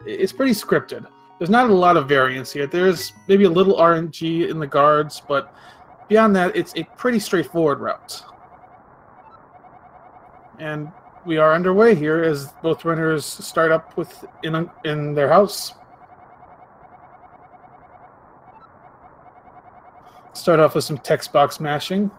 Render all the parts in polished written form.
it's pretty scripted. There's not a lot of variance here. There's maybe a little RNG in the guards, but beyond that, it's a pretty straightforward route. And we are underway here as both runners start up in their house. Start off with some text box mashing.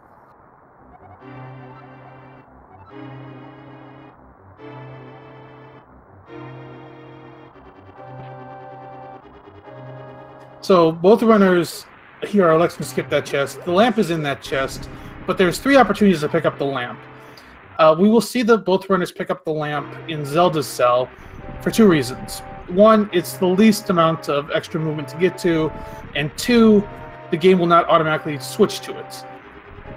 So both runners here are electing to skip that chest. The lamp is in that chest, but there's 3 opportunities to pick up the lamp. We will see that both runners pick up the lamp in Zelda's cell for 2 reasons. 1, it's the least amount of extra movement to get to, and 2, the game will not automatically switch to it.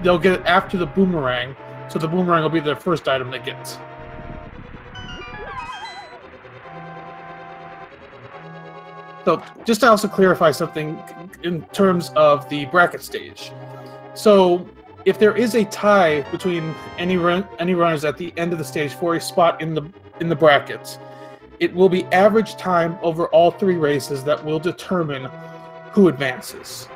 They'll get it after the boomerang, so the boomerang will be their first item they get. So, just to also clarify something in terms of the bracket stage. So, if there is a tie between any runners at the end of the stage for a spot in the brackets, it will be average time over all 3 races that will determine who advances.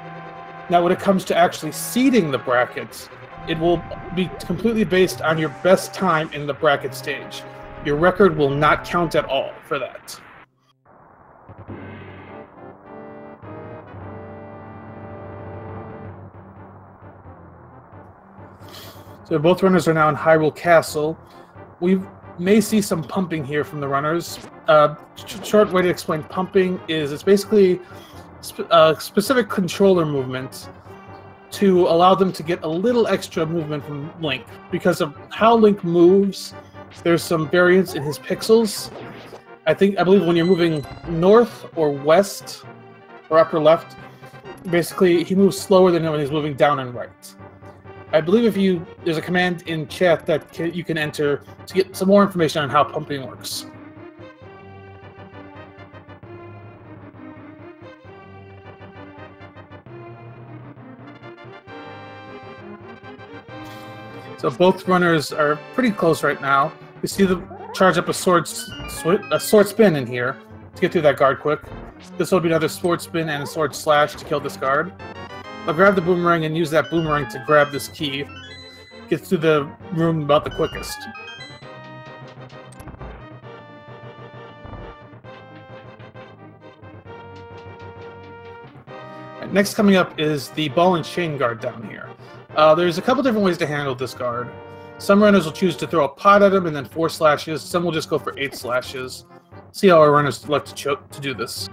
Now, when it comes to actually seeding the brackets, it will be completely based on your best time in the bracket stage. Your record will not count at all for that. So both runners are now in Hyrule Castle. We may see some pumping here from the runners. Short way to explain pumping is it's basically a specific controller movement to allow them to get a little extra movement from Link. Because of how Link moves, there's some variance in his pixels. I believe when you're moving north or west or upper left, basically he moves slower than when he's moving down and right. I believe there's a command in chat that you can enter to get some more information on how pumping works. So both runners are pretty close right now. You see them charge up a sword spin in here to get through that guard quick. This will be another sword spin and a sword slash to kill this guard. I'll grab the boomerang and use that boomerang to grab this key. Get through the room about the quickest. Right, next coming up is the ball and chain guard down here. There's a couple different ways to handle this guard. Some runners will choose to throw a pot at him and then 4 slashes. Some will just go for 8 slashes. See how our runners elect to do this.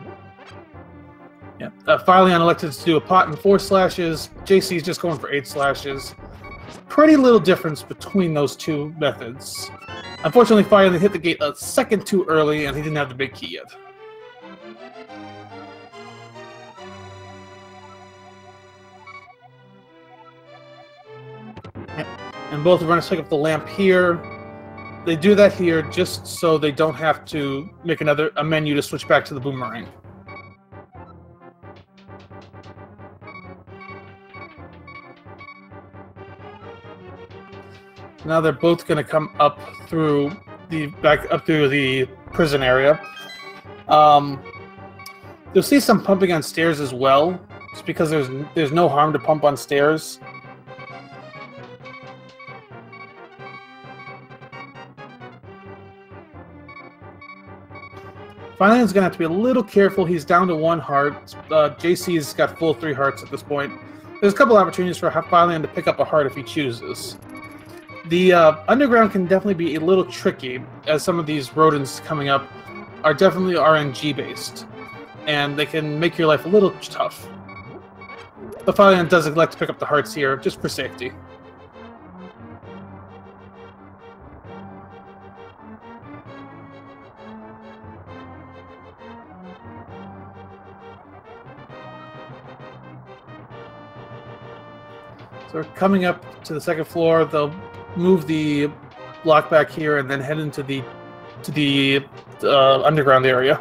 Yeah, fylion elected to do a pot and 4 slashes. JaySee is just going for 8 slashes. Pretty little difference between those 2 methods. Unfortunately, fylion hit the gate a second too early, and he didn't have the big key yet. And both runners pick up the lamp here. They do that here just so they don't have to make a menu to switch back to the boomerang. Now they're both going to come up through the prison area. You'll see some pumping on stairs as well, just because there's no harm to pump on stairs. Fylion's going to have to be a little careful. He's down to 1 heart. JaySee's got full 3 hearts at this point. There's a couple opportunities for fylion to pick up a heart if he chooses. The underground can definitely be a little tricky, as some of these rodents coming up are definitely RNG based, and they can make your life a little tough. But fylion does elect to pick up the hearts here, just for safety. So we're coming up to the 2nd floor. They'll move the block back here and then head into the underground area.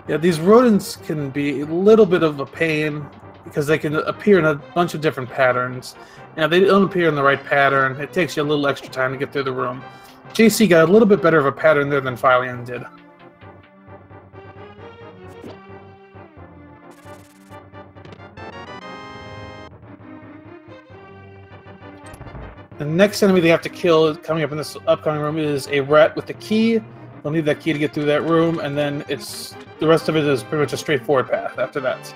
Yeah, these rodents can be a little bit of a pain because they can appear in a bunch of different patterns. And if they don't appear in the right pattern, it takes you a little extra time to get through the room. JaySee got a little bit better of a pattern there than fylion did. The next enemy they have to kill coming up in this upcoming room is a rat with the key. They'll need that key to get through that room, and then the rest of it is pretty much a straightforward path after that.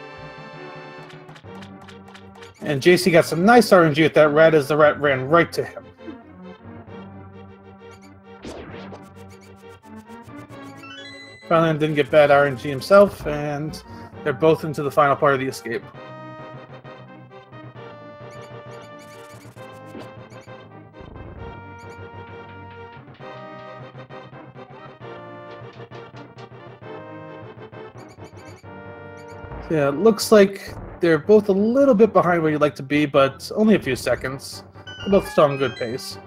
And JaySee got some nice RNG with that rat as the rat ran right to him. fylion didn't get bad RNG himself, and they're both into the final part of the escape. Yeah, it looks like they're both a little bit behind where you'd like to be, but only a few seconds. They're both still on good pace.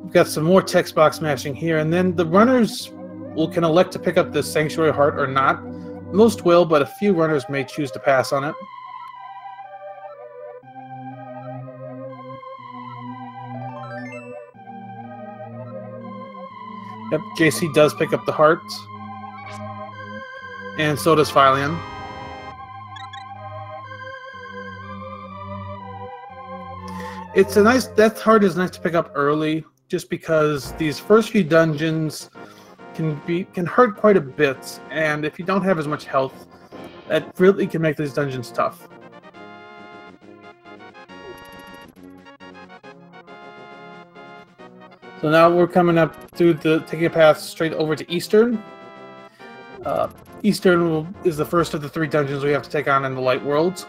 We've got some more text box mashing here, and then the runners can elect to pick up the Sanctuary Heart or not. Most will, but a few runners may choose to pass on it. Yep, JaySee does pick up the heart. And so does fylion. It's a nice... That heart is nice to pick up early, just because these first few dungeons can hurt quite a bit, and if you don't have as much health, that really can make these dungeons tough. So now we're coming up through taking a path straight over to Eastern. Eastern is the first of the 3 dungeons we have to take on in the Light Worlds.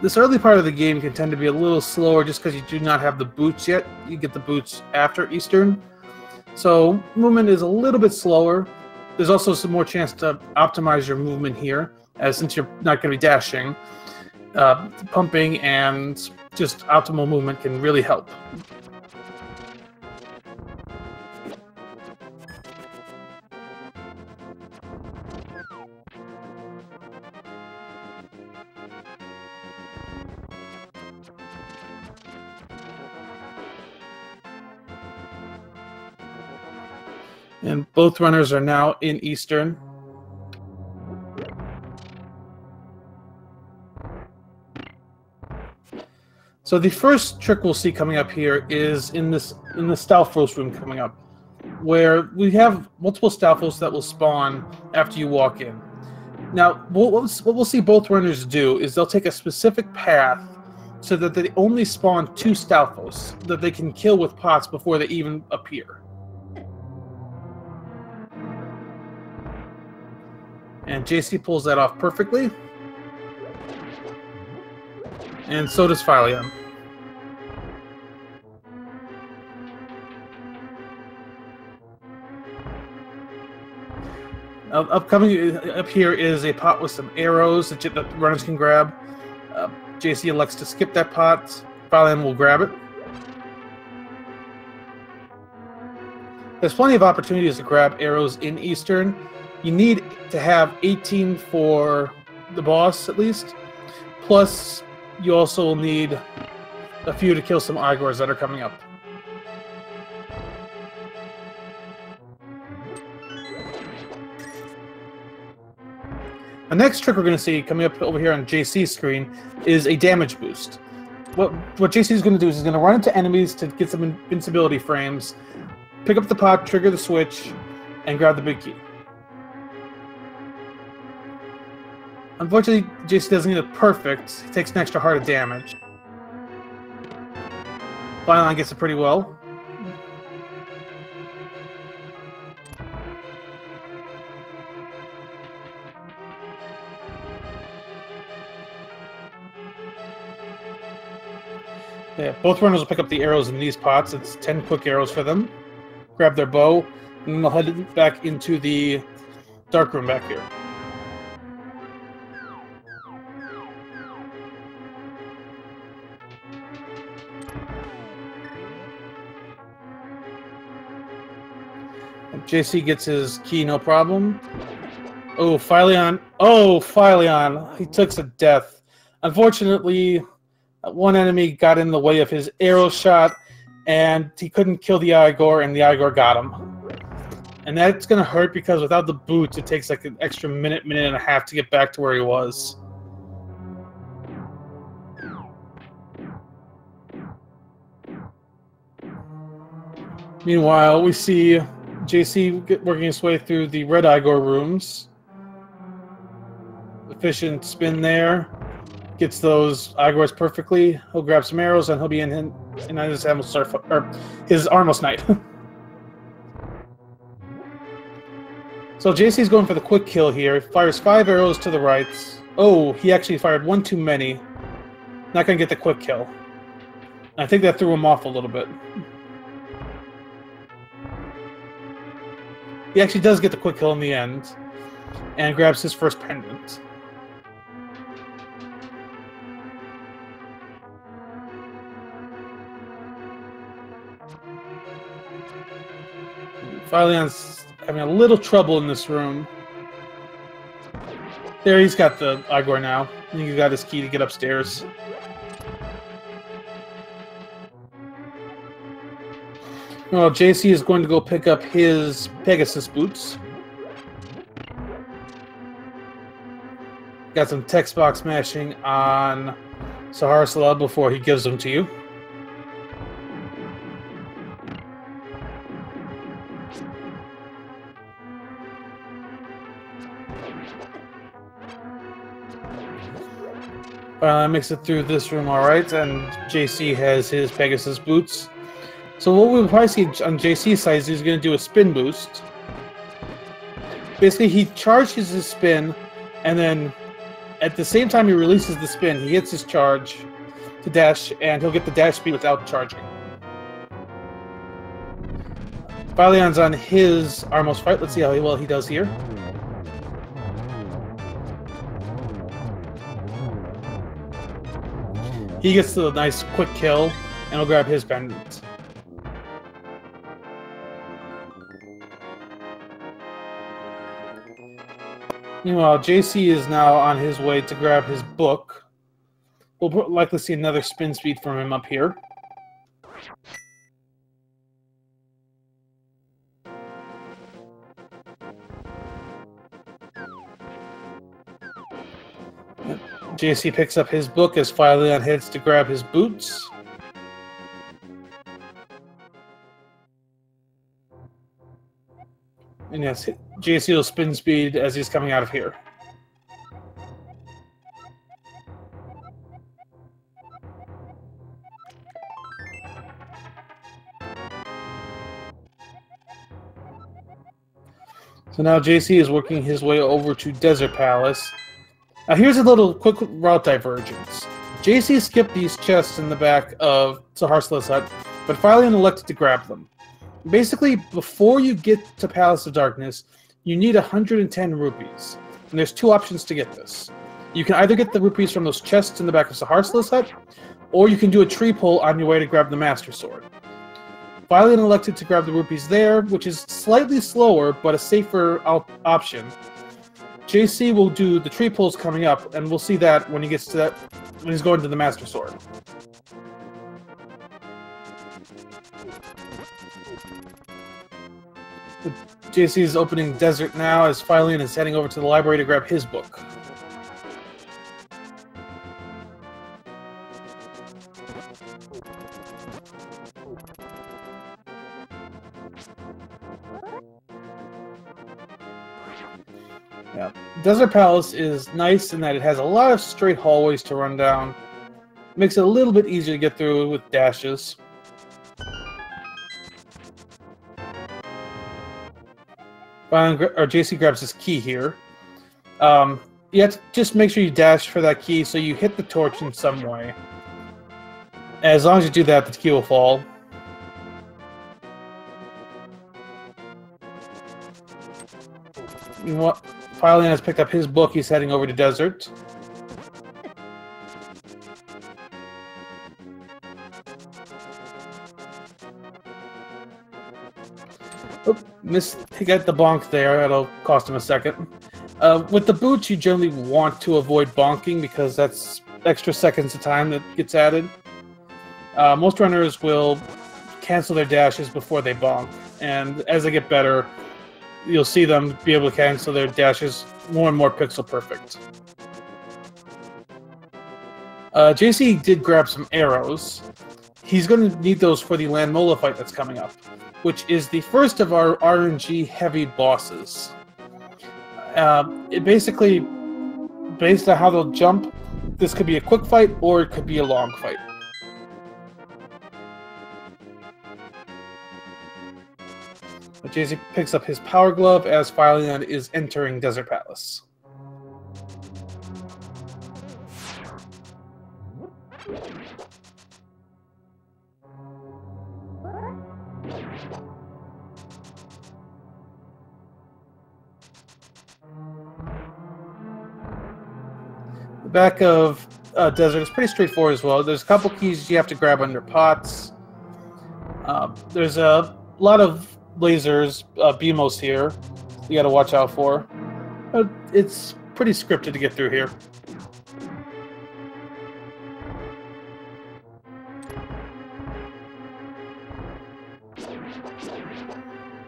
This early part of the game can tend to be a little slower just because you do not have the boots yet. You get the boots after Eastern. So movement is a little bit slower. There's also some more chance to optimize your movement here, as since you're not going to be dashing. Pumping and just optimal movement can really help. And both runners are now in Eastern. So the first trick we'll see coming up here is in the Stalfos room coming up, where we have multiple Stalfos that will spawn after you walk in. Now, what we'll see both runners do is they'll take a specific path so that they only spawn 2 Stalfos that they can kill with pots before they even appear. And JaySee pulls that off perfectly. And so does fylion. Upcoming up here is a pot with some arrows that the runners can grab. JaySee elects to skip that pot. fylion will grab it. There's plenty of opportunities to grab arrows in Eastern. You need to have 18 for the boss, at least. Plus, you also will need a few to kill some Igors that are coming up. The next trick we're going to see coming up over here on JaySee's screen is a damage boost. What JaySee is going to do is he's going to run into enemies to get some invincibility frames, pick up the pot, trigger the switch, and grab the big key. Unfortunately, JaySee doesn't get it perfect. He takes an extra heart of damage. fylion gets it pretty well. Yeah, both runners will pick up the arrows in these pots. It's 10 quick arrows for them. Grab their bow, and then they'll head back into the dark room back here. JaySee gets his key, no problem. Oh, fylion. Oh, fylion. He took a death. Unfortunately, one enemy got in the way of his arrow shot, and he couldn't kill the Igor, and the Igor got him. And that's going to hurt because without the boots, it takes like an extra minute and a half to get back to where he was. Meanwhile, we see JaySee working his way through the red Igor rooms. Efficient spin there. Gets those Igors perfectly. He'll grab some arrows and he'll be in his Armos Knight. So JaySee's going for the quick kill here. He fires 5 arrows to the right. Oh, he actually fired 1 too many. Not going to get the quick kill. I think that threw him off a little bit. He actually does get the quick kill in the end. And grabs his first pendant. Fylion's having a little trouble in this room. There, he's got the Igor now. I think he got his key to get upstairs. Well, JaySee is going to go pick up his Pegasus boots. Got some text box mashing on Saharsala before he gives them to you. Makes it through this room alright, and JaySee has his Pegasus boots. So what we'll probably see on JaySee's side is he's going to do a spin boost. Basically, he charges his spin, and then at the same time he releases the spin, he hits his charge to dash, and he'll get the dash speed without charging. Fylion's on his Armos fight. Let's see how well he does here. He gets the nice quick kill, and he'll grab his pendant. Meanwhile, JaySee is now on his way to grab his book. We'll likely see another spin speed from him up here. JaySee picks up his book as fylion heads to grab his boots. And yes, JaySee will spin speed as he's coming out of here. So now JaySee is working his way over to Desert Palace. Now here's a little quick route divergence. JaySee skipped these chests in the back of Saharsala's hut, but fylion elected to grab them. Basically, before you get to Palace of Darkness, you need 110 rupees. And there's 2 options to get this. You can either get the rupees from those chests in the back of Saharsala's hut, or you can do a tree pull on your way to grab the Master Sword. fylion elected to grab the rupees there, which is slightly slower, but a safer option. JaySee will do the tree pulls coming up, and we'll see that when he gets to that, when he's going to the Master Sword. JaySee is opening Desert now as fylion is heading over to the library to grab his book. Yeah, Desert Palace is nice in that it has a lot of straight hallways to run down. Makes it a little bit easier to get through with dashes. JaySee grabs his key here. You have to just make sure you dash for that key so you hit the torch in some way. As long as you do that, the key will fall. You know what? fylion has picked up his book. He's heading over to Desert. Oh, He got the bonk there. That'll cost him a second. With the boots, you generally want to avoid bonking because that's extra seconds of time that gets added. Most runners will cancel their dashes before they bonk, and as they get better, you'll see them be able to cancel their dashes more and more pixel perfect. JaySee did grab some arrows. He's going to need those for the Landmola fight that's coming up, which is the first of our RNG-heavy bosses. It basically, based on how they'll jump, this could be a quick fight or it could be a long fight. But JaySee picks up his Power Glove as fylion is entering Desert Palace. The back of Desert is pretty straightforward as well. There's a couple keys you have to grab under pots. There's a lot of lasers, BMOs here you got to watch out for. It's pretty scripted to get through here.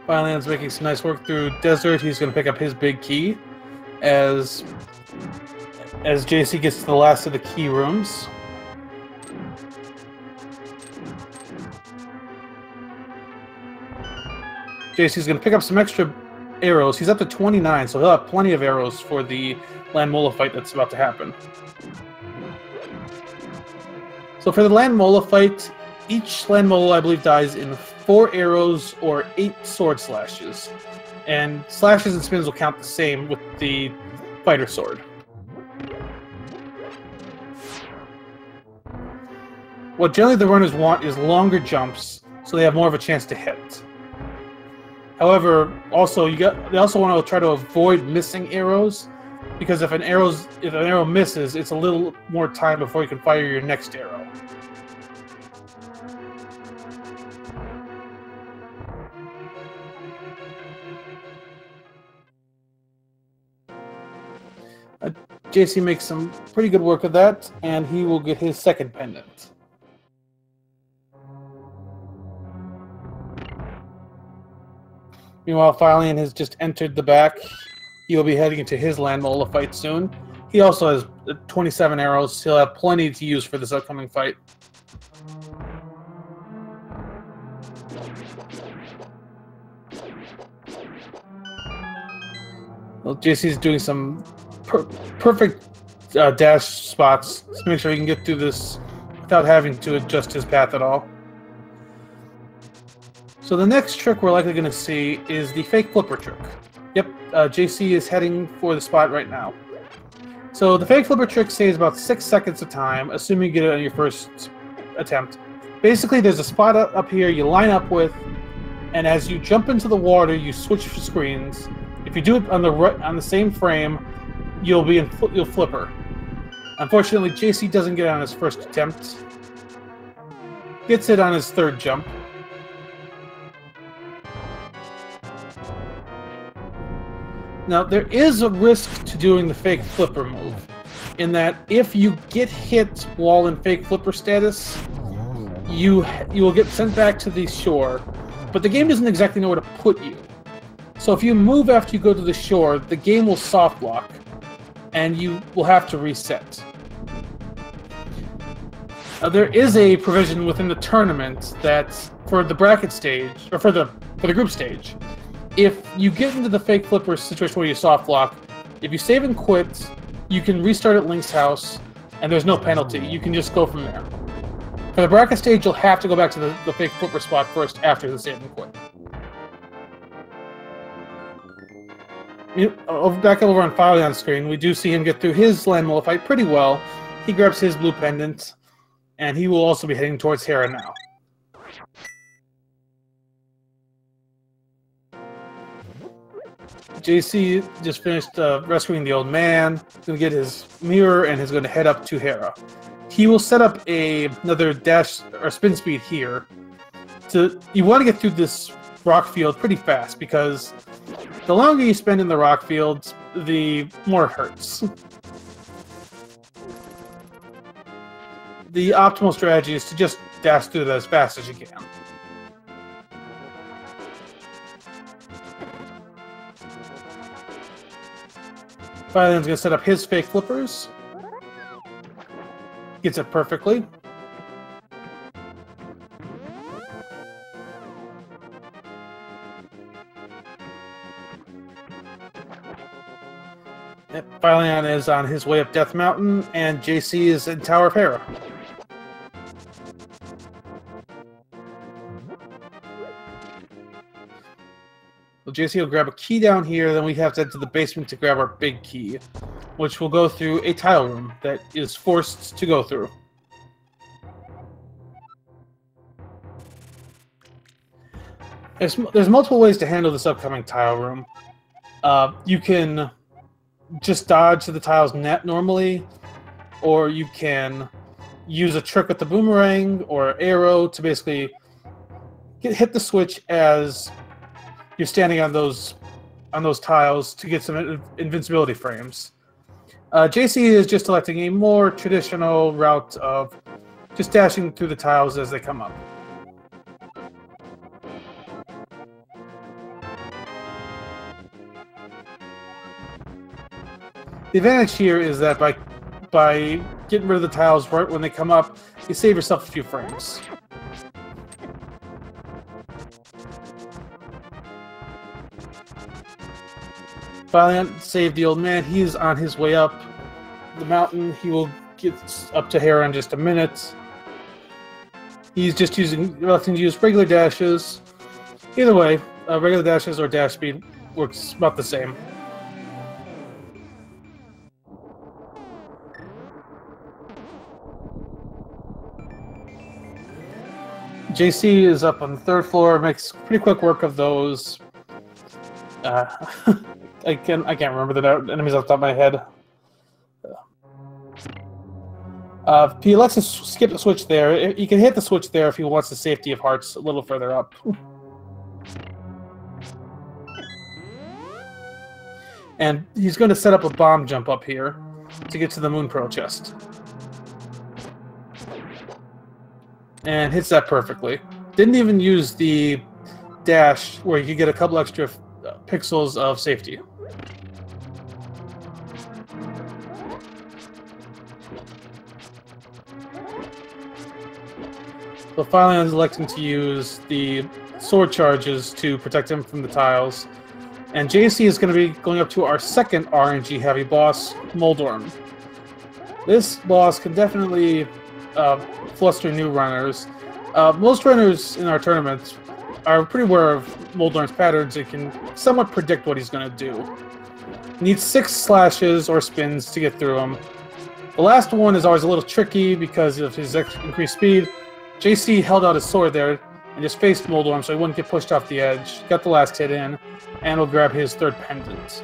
Fylion's making some nice work through Desert. He's going to pick up his big key as JaySee gets to the last of the key rooms. JaySee's going to pick up some extra arrows. He's up to 29, so he'll have plenty of arrows for the Landmola fight that's about to happen. So for the Landmola fight, each Landmola, I believe, dies in 4 arrows or 8 sword slashes. And slashes and spins will count the same with the fighter sword. What generally the runners want is longer jumps, so they have more of a chance to hit. However, they also want to try to avoid missing arrows, because if an arrow misses, it's a little more time before you can fire your next arrow. JaySee makes some pretty good work of that, and he will get his second pendant. Meanwhile, fylion has just entered the back. He will be heading into his Landmola fight soon. He also has 27 arrows. He'll have plenty to use for this upcoming fight. Well, JaySee's doing some perfect dash spots to make sure he can get through this without having to adjust his path at all. So the next trick we're likely going to see is the fake flipper trick. Yep, JaySee is heading for the spot right now. So the fake flipper trick saves about 6 seconds of time, assuming you get it on your first attempt. Basically, there's a spot up here you line up with, and as you jump into the water, you switch screens. If you do it on the same frame, you'll flipper. Unfortunately, JaySee doesn't get it on his first attempt. Gets it on his third jump. Now, there is a risk to doing the fake flipper move, in that if you get hit while in fake flipper status, you will get sent back to the shore, but the game doesn't exactly know where to put you. So if you move after you go to the shore, the game will soft lock, and you will have to reset. Now, there is a provision within the tournament that for the bracket stage, or for the group stage, if you get into the fake flipper situation where you soft lock, if you save and quit, you can restart at Link's house, and there's no penalty. You can just go from there. For the bracket stage, you'll have to go back to the fake flipper spot first after the save and quit. Back over on fylion screen, we do see him get through his Landmola fight pretty well. He grabs his blue pendant, and he will also be heading towards Hera now. JaySee just finished rescuing the old man. He's going to get his mirror and he's going to head up to Hera. He will set up another dash or spin speed here. You want to get through this rock field pretty fast, because the longer you spend in the rock field, the more it hurts. The optimal strategy is to just dash through that as fast as you can. Fylion's going to set up his fake flippers. Gets it perfectly. Fylion is on his way up Death Mountain, and JaySee is in Tower of Hera. Well, JaySee will grab a key down here, then we have to head to the basement to grab our big key, which will go through a tile room that is forced to go through. There's multiple ways to handle this upcoming tile room. You can just dodge the tiles net normally, or you can use a trick with the boomerang or arrow to basically hit the switch as you're standing on those tiles to get some invincibility frames. JaySee is just electing a more traditional route of just dashing through the tiles as they come up. The advantage here is that by getting rid of the tiles right when they come up, you save yourself a few frames. Fylion saved the old man. He's on his way up the mountain. He will get up to Hera in just a minute. He's just electing to use regular dashes. Either way, regular dashes or dash speed works about the same. JaySee is up on the 3rd floor, makes pretty quick work of those. I can't remember the enemies off the top of my head. He lets us skip the switch there. He can hit the switch there if he wants the safety of hearts a little further up. And he's going to set up a bomb jump up here to get to the Moon Pearl chest. And hits that perfectly. Didn't even use the dash where you could get a couple extra pixels of safety. So Fylion is electing to use the sword charges to protect him from the tiles. And JaySee is going to be going up to our second RNG heavy boss, Moldorm. This boss can definitely fluster new runners. Most runners in our tournament are pretty aware of Moldorm's patterns and can somewhat predict what he's going to do. He needs 6 slashes or spins to get through him. The last one is always a little tricky because of his increased speed. JaySee held out his sword there and just faced Moldorm so he wouldn't get pushed off the edge. Got the last hit in, and will grab his 3rd pendant.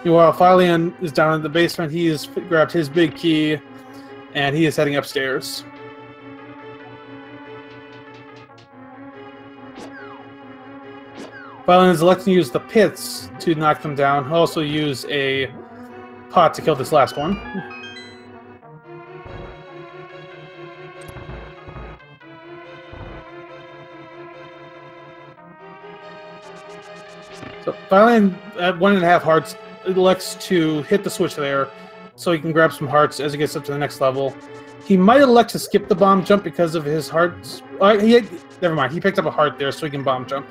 Meanwhile, Fylion is down in the basement. He has grabbed his big key, and he is heading upstairs. Fylion is electing to use the pits to knock them down. He'll also use a pot to kill this last one. So Fylion, at 1.5 hearts, elects to hit the switch there so he can grab some hearts as he gets up to the next level. He might elect to skip the bomb jump because of his hearts. Never mind, he picked up a heart there so he can bomb jump.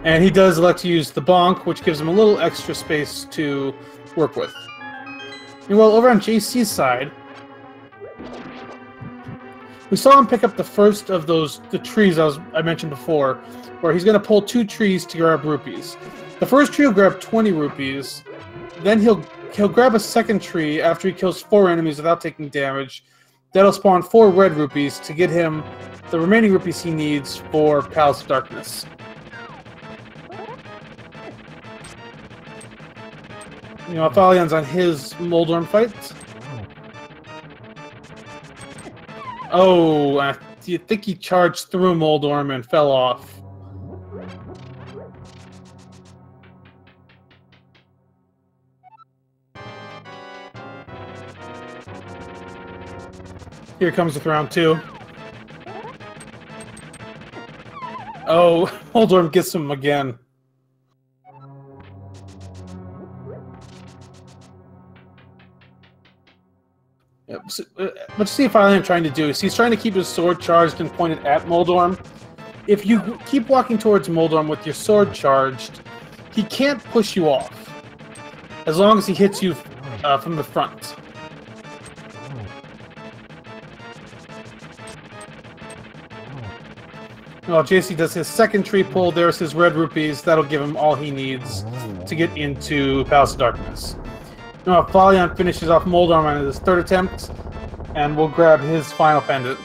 And he does elect to use the bonk, which gives him a little extra space to work with. Meanwhile, over on JaySee's side, we saw him pick up the first of the trees I mentioned before, where he's going to pull 2 trees to grab rupees. The first tree will grab 20 rupees, then he'll grab a second tree after he kills 4 enemies without taking damage. That'll spawn 4 red rupees to get him the remaining rupees he needs for Palace of Darkness. You know, fylyon's on his Moldorm fight. Oh, I think he charged through Moldorm and fell off. Here comes with round 2. Oh, Moldorm gets him again. Yep. So, let's see if I'm trying to do is he's trying to keep his sword charged and pointed at Moldorm. If you keep walking towards Moldorm with your sword charged, he can't push you off as long as he hits you from the front. Well, JaySee does his second tree pull. There's his red rupees. That'll give him all he needs to get into Palace of Darkness. Now, fylion finishes off Moldorm on his third attempt, and we'll grab his final pendant.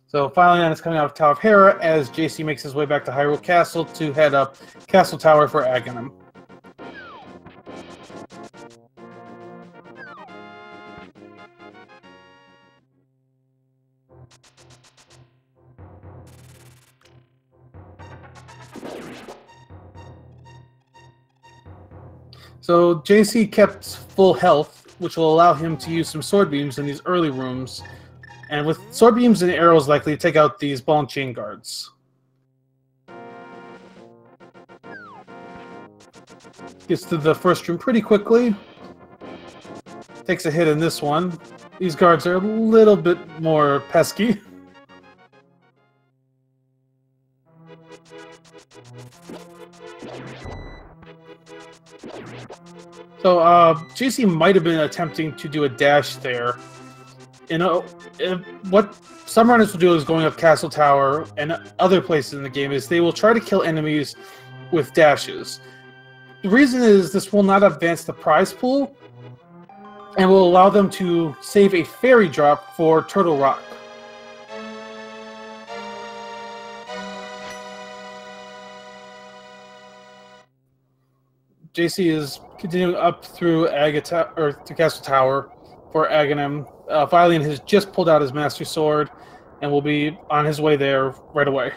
So fylion is coming out of Tower of Hera as JaySee makes his way back to Hyrule Castle to head up Castle Tower for Aghanim. So JaySee kept full health, which will allow him to use some sword beams in these early rooms. And with sword beams and arrows likely to take out these ball and chain guards. Gets to the first room pretty quickly. Takes a hit in this one. These guards are a little bit more pesky. So JaySee might have been attempting to do a dash there. You know, what some runners will do is going up Castle Tower and other places in the game is they will try to kill enemies with dashes. The reason is this will not advance the prize pool and will allow them to save a fairy drop for Turtle Rock. JaySee is continuing up through to Castle Tower for Aghanim. fylion has just pulled out his Master Sword and will be on his way there right away.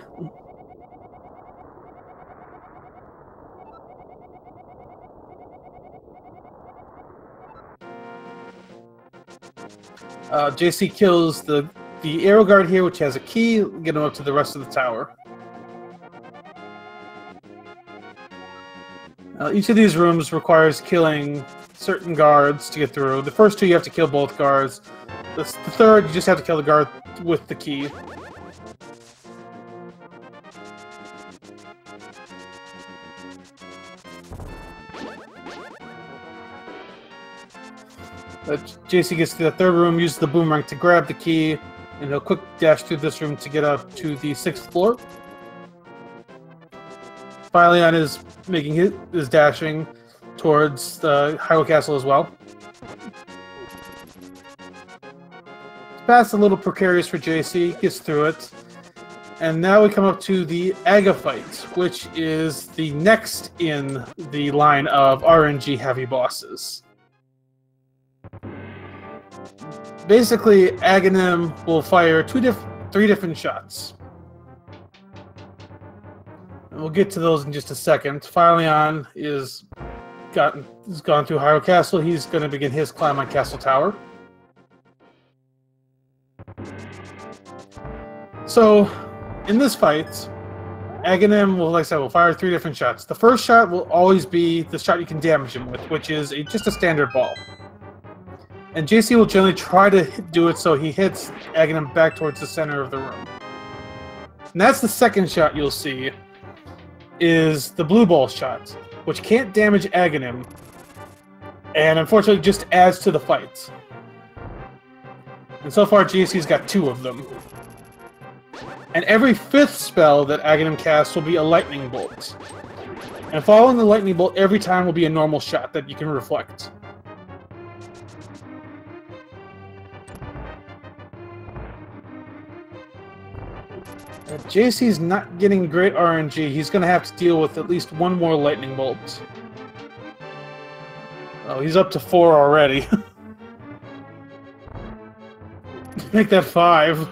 JaySee kills the arrow guard here, which has a key, get him up to the rest of the tower. Each of these rooms requires killing certain guards to get through. The first two you have to kill both guards. The third you just have to kill the guard with the key. JaySee gets to the third room, uses the boomerang to grab the key, and he'll quick dash through this room to get up to the 6th floor. fylion is making his dashing towards the Hyrule Castle as well. It's past a little precarious for JaySee, gets through it. And now we come up to the Aga fight, which is the next in the line of RNG heavy bosses. Basically, Aghanim will fire three different shots. And we'll get to those in just a second. fylion is gone through Hyrule Castle. He's going to begin his climb on Castle Tower. So, in this fight, Aghanim will, like I said, will fire 3 different shots. The first shot will always be the shot you can damage him with, which is just a standard ball. And JaySee will generally try to do it so he hits Aghanim back towards the center of the room. And that's the second shot you'll see, is the blue ball shot, which can't damage Aghanim, and unfortunately just adds to the fight. And so far, JaySee's got 2 of them. And every 5th spell that Aghanim casts will be a lightning bolt. And following the lightning bolt every time will be a normal shot that you can reflect. JaySee's not getting great RNG. He's going to have to deal with at least one more lightning bolt. Oh, he's up to 4 already. Make that 5.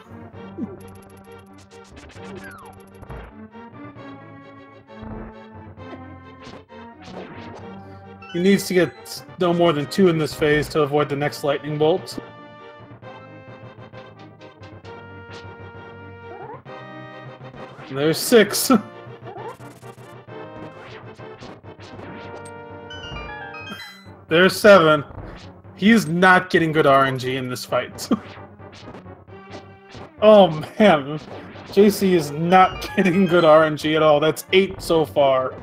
He needs to get no more than 2 in this phase to avoid the next lightning bolt. And there's 6. There's 7. He's not getting good RNG in this fight. Oh man, JaySee is not getting good RNG at all. That's 8 so far.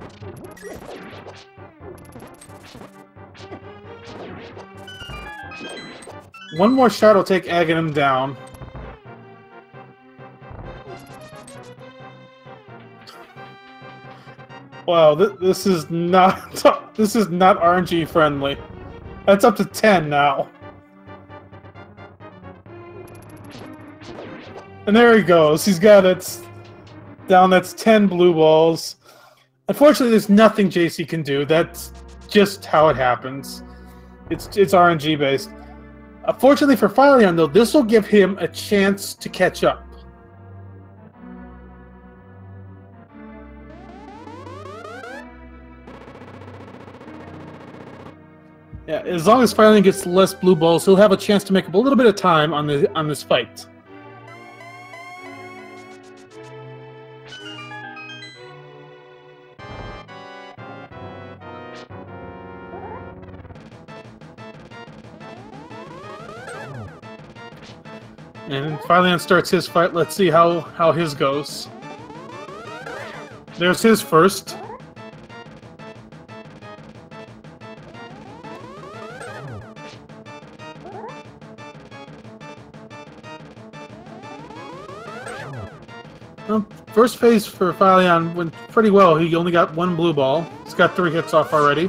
One more shot will take Aghanim down. Wow, this is not RNG friendly. That's up to 10 now. And there he goes. He's got it down. That's 10 blue balls. Unfortunately, there's nothing JaySee can do. That's just how it happens. It's RNG based. Fortunately for fylion, though, this will give him a chance to catch up. Yeah, as long as fylion gets less blue balls, he'll have a chance to make up a little bit of time on this fight. And fylion starts his fight. Let's see how his goes. There's his first. Well, first phase for fylion went pretty well. He only got 1 blue ball. He's got 3 hits off already.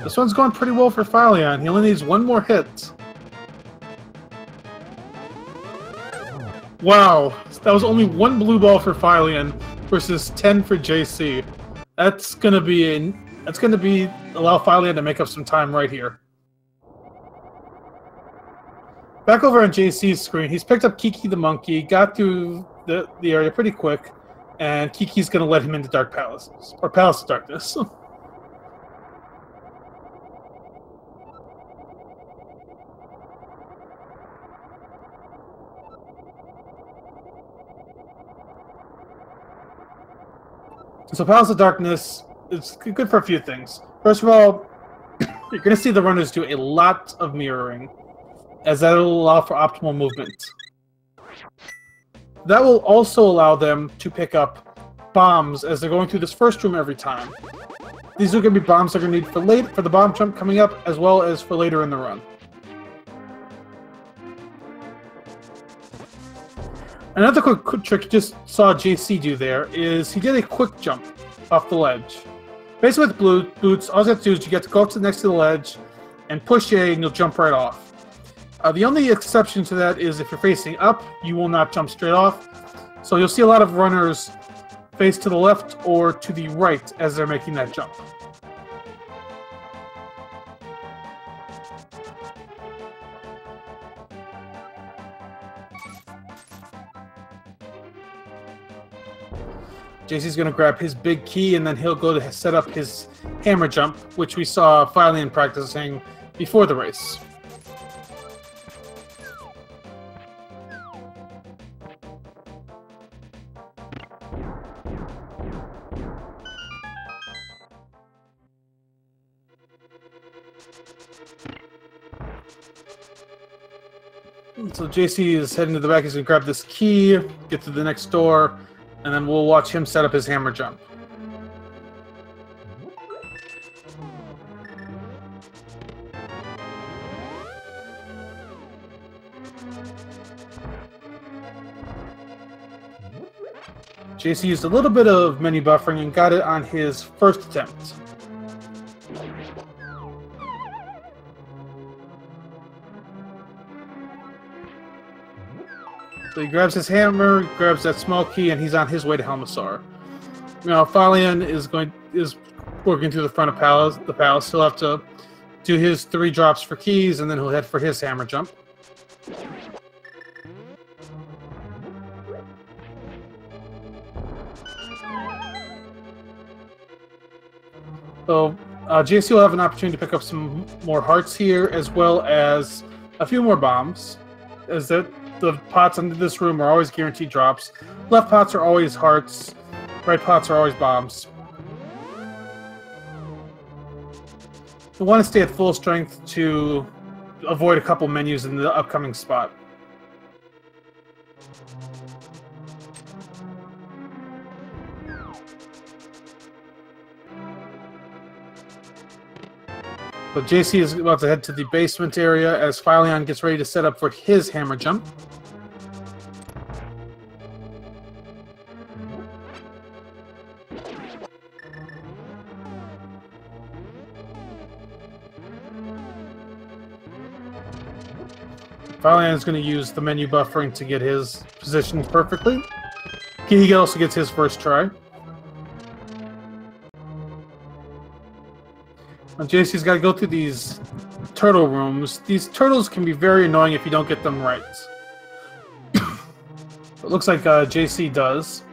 This one's going pretty well for fylion. He only needs 1 more hit. Wow, that was only 1 blue ball for fylion versus 10 for JaySee. That's gonna allow fylion to make up some time right here. Back over on JaySee's screen, he's picked up Kiki the monkey, got through the area pretty quick, and Kiki's gonna let him into Dark Palaces, or Palace of Darkness. So Palace of Darkness is good for a few things. First of all, you're going to see the runners do a lot of mirroring, as that will allow for optimal movement. That will also allow them to pick up bombs as they're going through this first room every time. These are going to be bombs they're going to need for the bomb jump coming up, as well as for later in the run. Another quick trick you just saw JaySee do there is he did a quick jump off the ledge. Basically with blue boots, all you have to do is you get to go up to next to the ledge and push A and you'll jump right off. The only exception to that is if you're facing up, you will not jump straight off. So you'll see a lot of runners face to the left or to the right as they're making that jump. JaySee's going to grab his big key, and then he'll go to set up his hammer jump, which we saw fylion practicing before the race. So JaySee is heading to the back. He's going to grab this key, get to the next door, and then we'll watch him set up his hammer jump. JaySee used a little bit of menu buffering and got it on his first attempt. So he grabs his hammer, grabs that small key, and he's on his way to Helmasaur. Now, fylion is working through the front of the palace. He'll have to do his 3 drops for keys, and then he'll head for his hammer jump. So JaySee will have an opportunity to pick up some more hearts here, as well as a few more bombs, as the pots under this room are always guaranteed drops. Left pots are always hearts, right pots are always bombs. You want to stay at full strength to avoid a couple menus in the upcoming spot. So JaySee is about to head to the basement area as fylion gets ready to set up for his hammer jump. fylion is going to use the menu buffering to get his position perfectly. He also gets his first try. Now JaySee's got to go through these turtle rooms. These turtles can be very annoying if you don't get them right. It looks like JaySee does.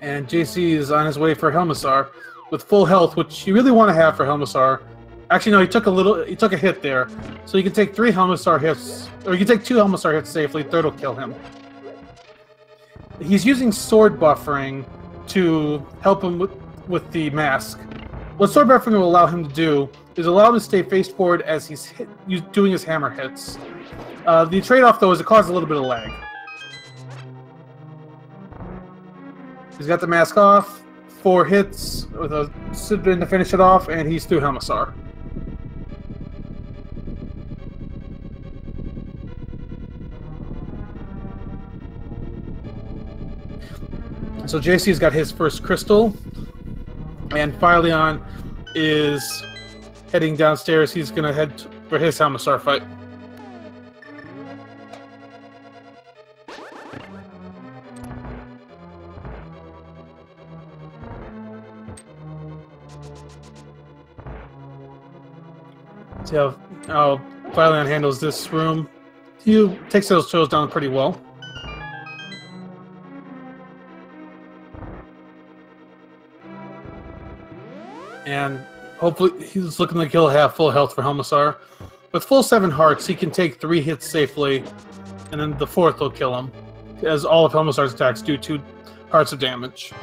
And JaySee is on his way for Helmasaur with full health, which you really want to have for Helmasaur. Actually, no, he took a hit there. So you can take 3 Helmasaur hits, or you can take 2 Helmasaur hits safely. Third will kill him. He's using sword buffering to help him with the mask. What sword buffering will allow him to do is allow him to stay face forward as he's doing his hammer hits. The trade-off, though, is it causes a little bit of lag. He's got the mask off, 4 hits with a sit-bin to finish it off, and he's through Helmasaur. So JaySee's got his first crystal, and fylion is heading downstairs. He's going to head for his Helmasaur fight. See how fylion handles this room. He takes those turtles down pretty well. And hopefully he's looking like he'll have full health for Helmasaur. With full 7 hearts, he can take 3 hits safely, and then the 4th will kill him, as all of Helmasaur's attacks do 2 hearts of damage.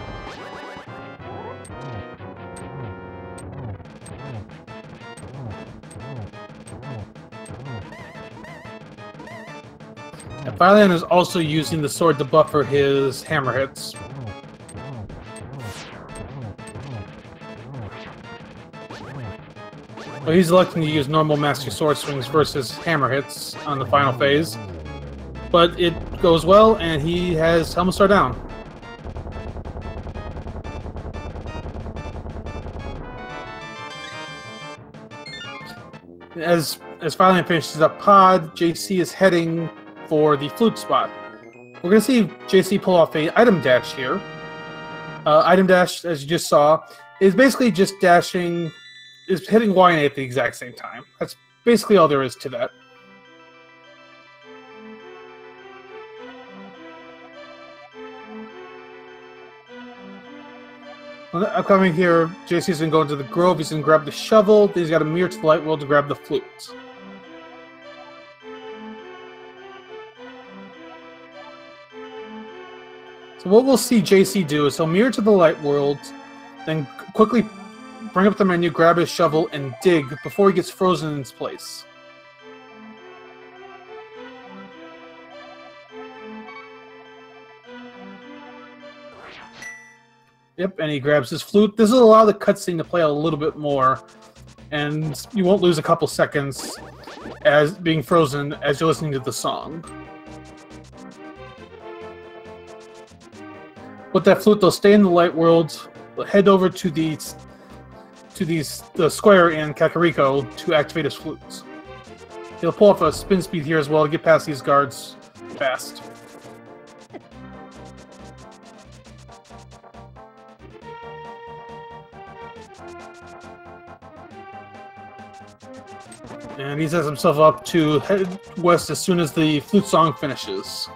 And fylion is also using the sword to buffer his hammer hits. So he's electing to use normal Master Sword swings versus hammer hits on the final phase. But it goes well, and he has Helmasaur down. As fylion finishes up Pod, JaySee is heading for the flute spot. We're going to see JaySee pull off a item dash here. Item dash, as you just saw, is basically just dashing, is hitting Y and A at the exact same time. That's basically all there is to that. Upcoming here, JaySee's going to go into the grove. He's going to grab the shovel. Then he's got to mirror to the light world to grab the flute. So what we'll see JaySee do is he'll mirror to the light world, then quickly bring up the menu, grab his shovel, and dig before he gets frozen in its place. Yep, and he grabs his flute. This will allow the cutscene to play a little bit more, and you won't lose a couple seconds as being frozen as you're listening to the song. With that flute, they'll stay in the light world, head over to the square in Kakariko to activate his flutes. He'll pull off a spin speed here as well to get past these guards fast. And he sets himself up to head west as soon as the flute song finishes.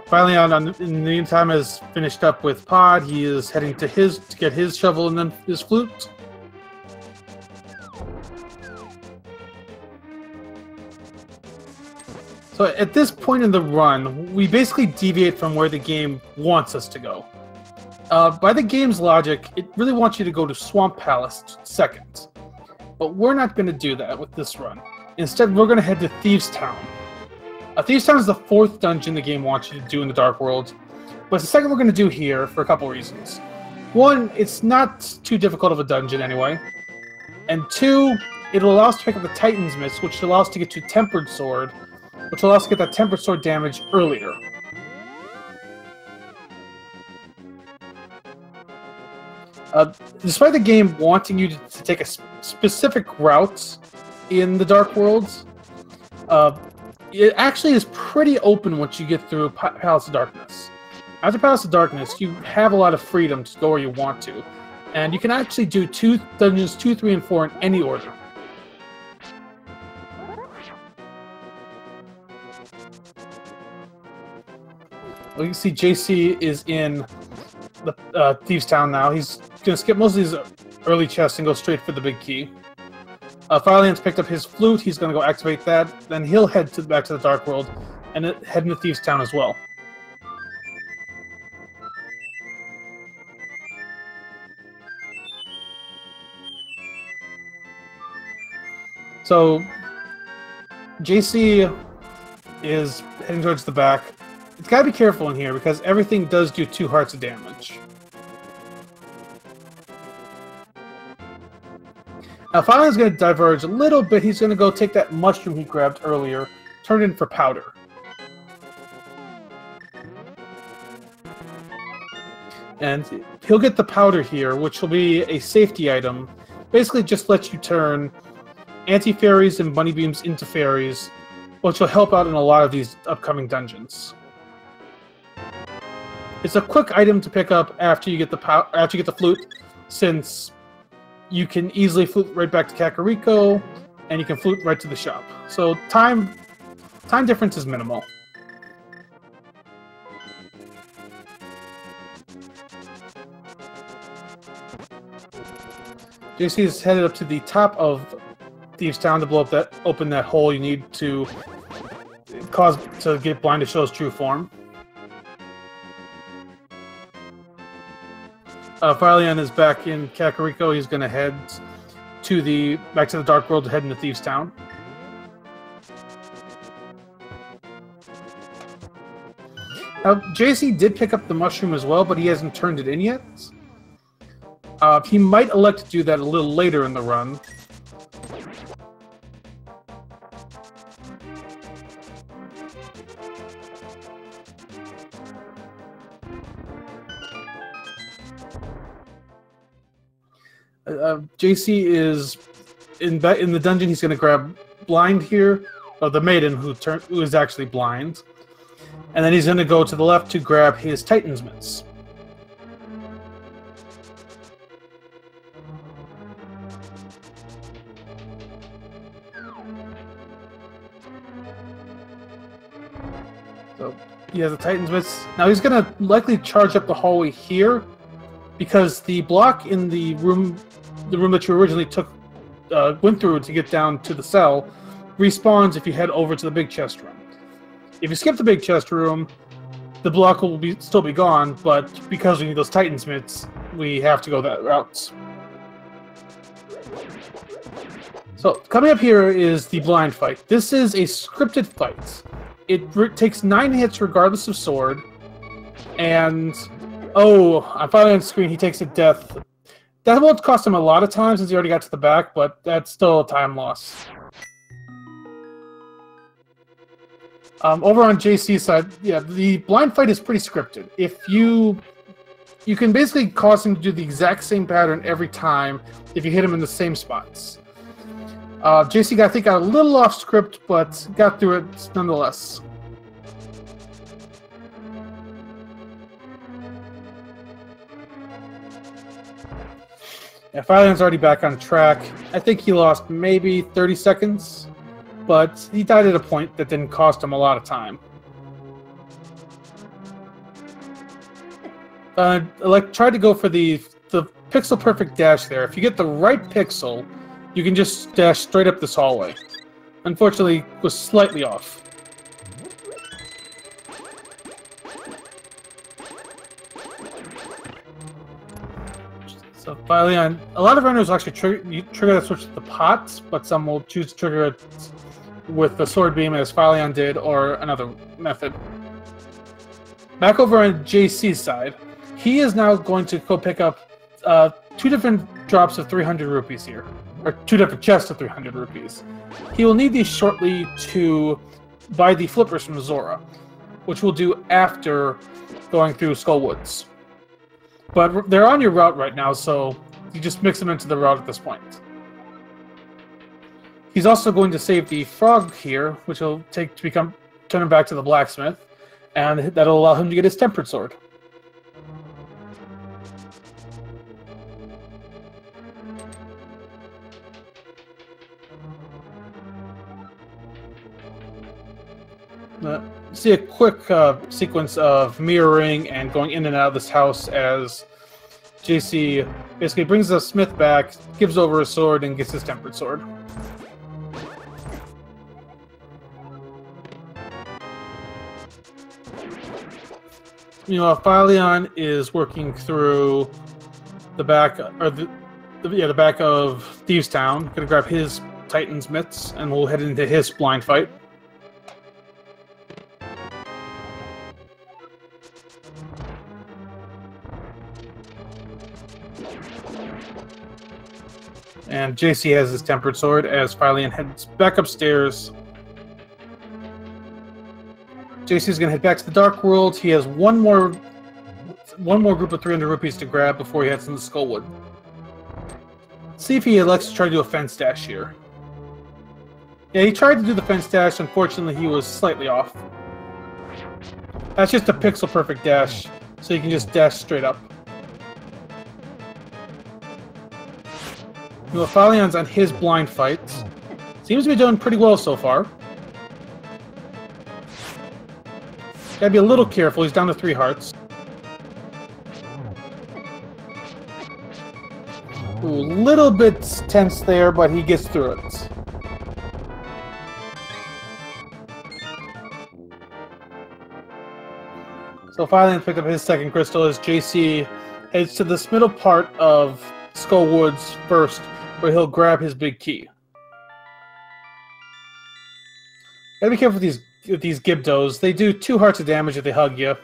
Fylion, in the meantime, has finished up with Pod. He is heading to get his shovel and then his flute. So at this point in the run, we basically deviate from where the game wants us to go. By the game's logic, it really wants you to go to Swamp Palace second. But we're not going to do that with this run. Instead, we're going to head to Thieves' Town. Thieves' Town is the 4th dungeon the game wants you to do in the Dark World. But it's the second we're going to do here for a couple reasons. One, it's not too difficult of a dungeon anyway. And 2, it'll allow us to pick up the Titan's Mitts, which allows us to get to Tempered Sword, which allows us to get that Tempered Sword damage earlier. Despite the game wanting you to take a specific route in the Dark Worlds, it actually is pretty open once you get through Palace of Darkness. After Palace of Darkness, you have a lot of freedom to go where you want to, and you can actually do dungeons 2, 3, and 4 in any order. Well, you can see JaySee is in the Thieves' Town now. He's going to skip most of these early chests and go straight for the big key. Fylion's picked up his flute. He's going to go activate that. Then he'll head back to the Dark World and head into Thieves' Town as well. So JaySee is heading towards the back. It's got to be careful in here because everything does do 2 hearts of damage. Now, Fylion's going to diverge a little bit. He's going to go take that mushroom he grabbed earlier, turn it in for powder. And he'll get the powder here, which will be a safety item. Basically just lets you turn anti-fairies and bunny beams into fairies, which will help out in a lot of these upcoming dungeons. It's a quick item to pick up after you get the flute, since you can easily flute right back to Kakariko, and you can flute right to the shop. So time difference is minimal. JaySee is headed up to the top of Thieves' Town to open that hole you need to get blind to show his true form. Fylion is back in Kakariko. He's going to head back to the Dark World to head into Thieves' Town. Now, JaySee did pick up the mushroom as well, but he hasn't turned it in yet. He might elect to do that a little later in the run. JaySee is in the dungeon. He's going to grab Blind here, or the maiden who is actually blind, and then he's going to go to the left to grab his Titan's Mitts. So he has the Titan's Mitts. Now he's going to likely charge up the hallway here, because the block in the room that you originally went through to get down to the cell respawns if you head over to the big chest room. If you skip the big chest room, the block will still be gone, but because we need those Titan's Mitts, we have to go that route. So coming up here is the blind fight. This is a scripted fight. It takes 9 hits regardless of sword, And oh, I'm finally on screen. He takes a death. That won't cost him a lot of time since he already got to the back, but that's still a time loss. Over on JC's side, yeah, the blind fight is pretty scripted. If you can basically cause him to do the exact same pattern every time if you hit him in the same spots. JC got, I think, got a little off script, but got through it nonetheless. Yeah, Fylion's already back on track. I think he lost maybe 30 seconds, but he died at a point that didn't cost him a lot of time. Try to go for the pixel perfect dash there. If you get the right pixel, you can just dash straight up this hallway. Unfortunately, was slightly off. So fylion, a lot of runners will actually trigger that switch with the pot, but some will choose to trigger it with the sword beam as fylion did, or another method. Back over on JC's side, he is now going to go pick up 2 different drops of 300 rupees here, or 2 different chests of 300 rupees. He will need these shortly to buy the flippers from Zora, which we'll do after going through Skull Woods. But they're on your route right now, so you just mix them into the route at this point. He's also going to save the frog here, which he'll take to turn him back to the blacksmith, and that'll allow him to get his tempered sword. See a quick sequence of mirroring and going in and out of this house as JC basically brings the smith back, gives over his sword, and gets his tempered sword. Meanwhile, fylion is working through the back, or the back of Thieves Town. Gonna grab his Titan's mitts, and we'll head into his blind fight. And JC has his tempered sword as fylion heads back upstairs. JC's gonna head back to the Dark World. He has one more group of 300 rupees to grab before he heads into Skullwood. See if he elects to try to do a fence dash here. Yeah, he tried to do the fence dash. Unfortunately, he was slightly off. That's just a pixel perfect dash, so you can just dash straight up. Well, Fylyon's on his blind fight. Seems to be doing pretty well so far. Gotta be a little careful, he's down to 3 hearts. Ooh, a little bit tense there, but he gets through it. So Fylion picked up his second crystal as JC heads to this middle part of Skull Woods first, where he'll grab his big key. Gotta be careful with these Gibdos. They do 2 hearts of damage if they hug you.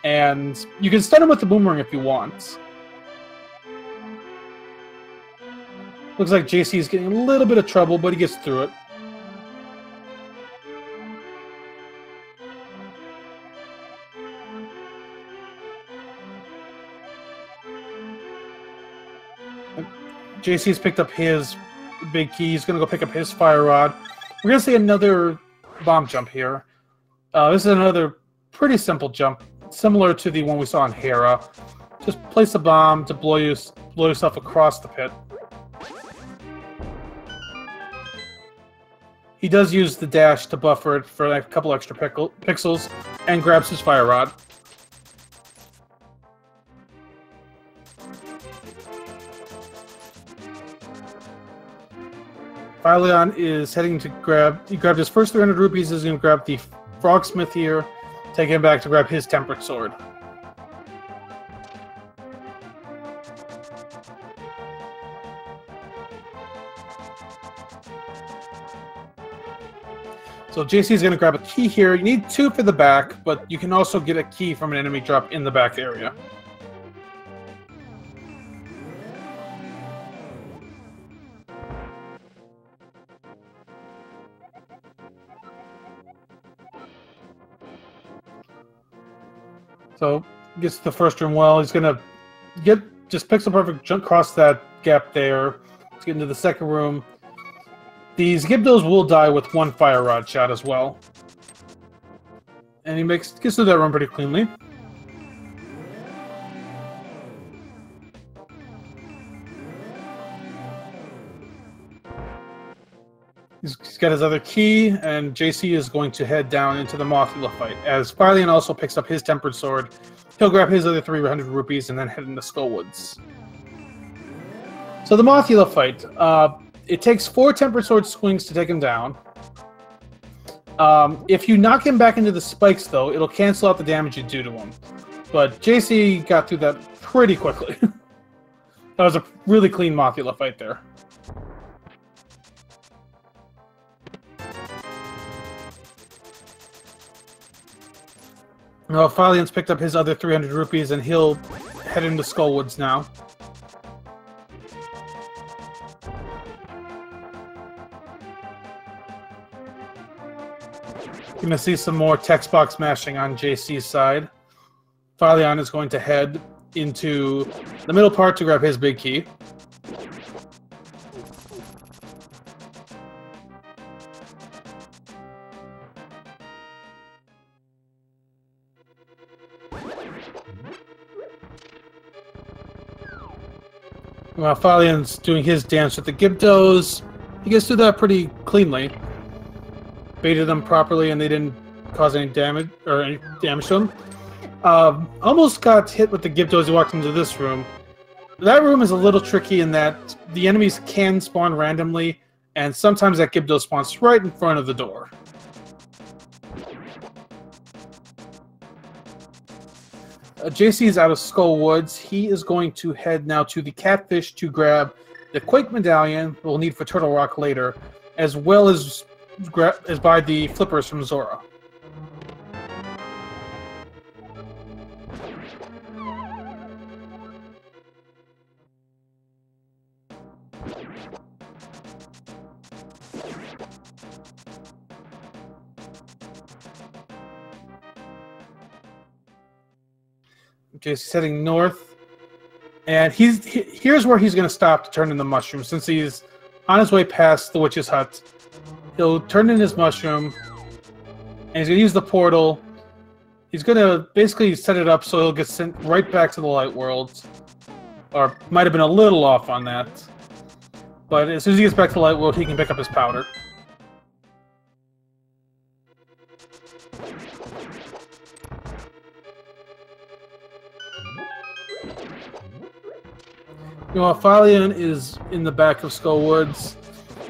And you can stun them with the boomerang if you want. Looks like JC is getting a little bit of trouble, but he gets through it. JC's picked up his big key. He's going to go pick up his fire rod. We're going to see another bomb jump here. This is another pretty simple jump, similar to the one we saw in Hera. Just place a bomb to blow yourself across the pit. He does use the dash to buffer it for a couple extra pixels and grabs his fire rod. Fylion is heading to he grabbed his first 300 rupees, he's going to grab the Frogsmith here, take him back to grab his tempered sword. So JaySee is going to grab a key here. You need 2 for the back, but you can also get a key from an enemy drop in the back area. So gets to the first room well. He's going to just picks a perfect jump across that gap there. Let's get into the second room. These Gibdos will die with 1 fire rod shot as well. And he gets through that room pretty cleanly. He's got his other key, and JaySee is going to head down into the Mothula fight. As fylion also picks up his Tempered Sword, he'll grab his other 300 rupees and then head into Skullwoods. So the Mothula fight, it takes 4 Tempered Sword swings to take him down. If you knock him back into the spikes, though, it'll cancel out the damage you do to him. But JaySee got through that pretty quickly. That was a really clean Mothula fight there. Well, Phylion's picked up his other 300 rupees, and he'll head into Skullwoods now. You're going to see some more text box mashing on JaySee's side. Fylion is going to head into the middle part to grab his big key. While Phylion's doing his dance with the Gibdos, he gets through that pretty cleanly. Baited them properly, and they didn't cause any damage to them. Almost got hit with the Gibdos as he walked into this room. That room is a little tricky in that the enemies can spawn randomly, and sometimes that Gibdo spawns right in front of the door. JaySee is out of Skullwoods. He is going to head now to the Catfish to grab the Quake Medallion we'll need for Turtle Rock later, as well as buy the flippers from Zora. JaySee's heading north, and here's where he's going to stop to turn in the mushroom. Since he's on his way past the witch's hut, he'll turn in his mushroom, and he's going to use the portal. He's going to basically set it up so he'll get sent right back to the light world, or might have been a little off on that. But as soon as he gets back to the light world, he can pick up his powder. While Fylion is in the back of Skullwoods,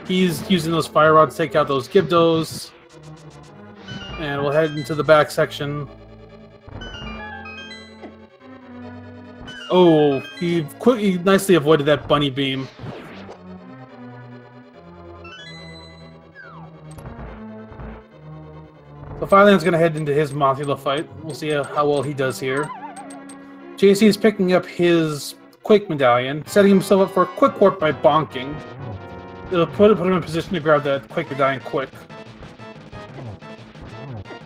he's using those fire rods to take out those Gibdos. And we'll head into the back section. Oh, he nicely avoided that bunny beam. So Phylion's going to head into his Mothula fight. We'll see how well he does here. JaySee is picking up his Quake Medallion, setting himself up for a quick warp by bonking. It'll put him in position to grab that Quake Medallion quick.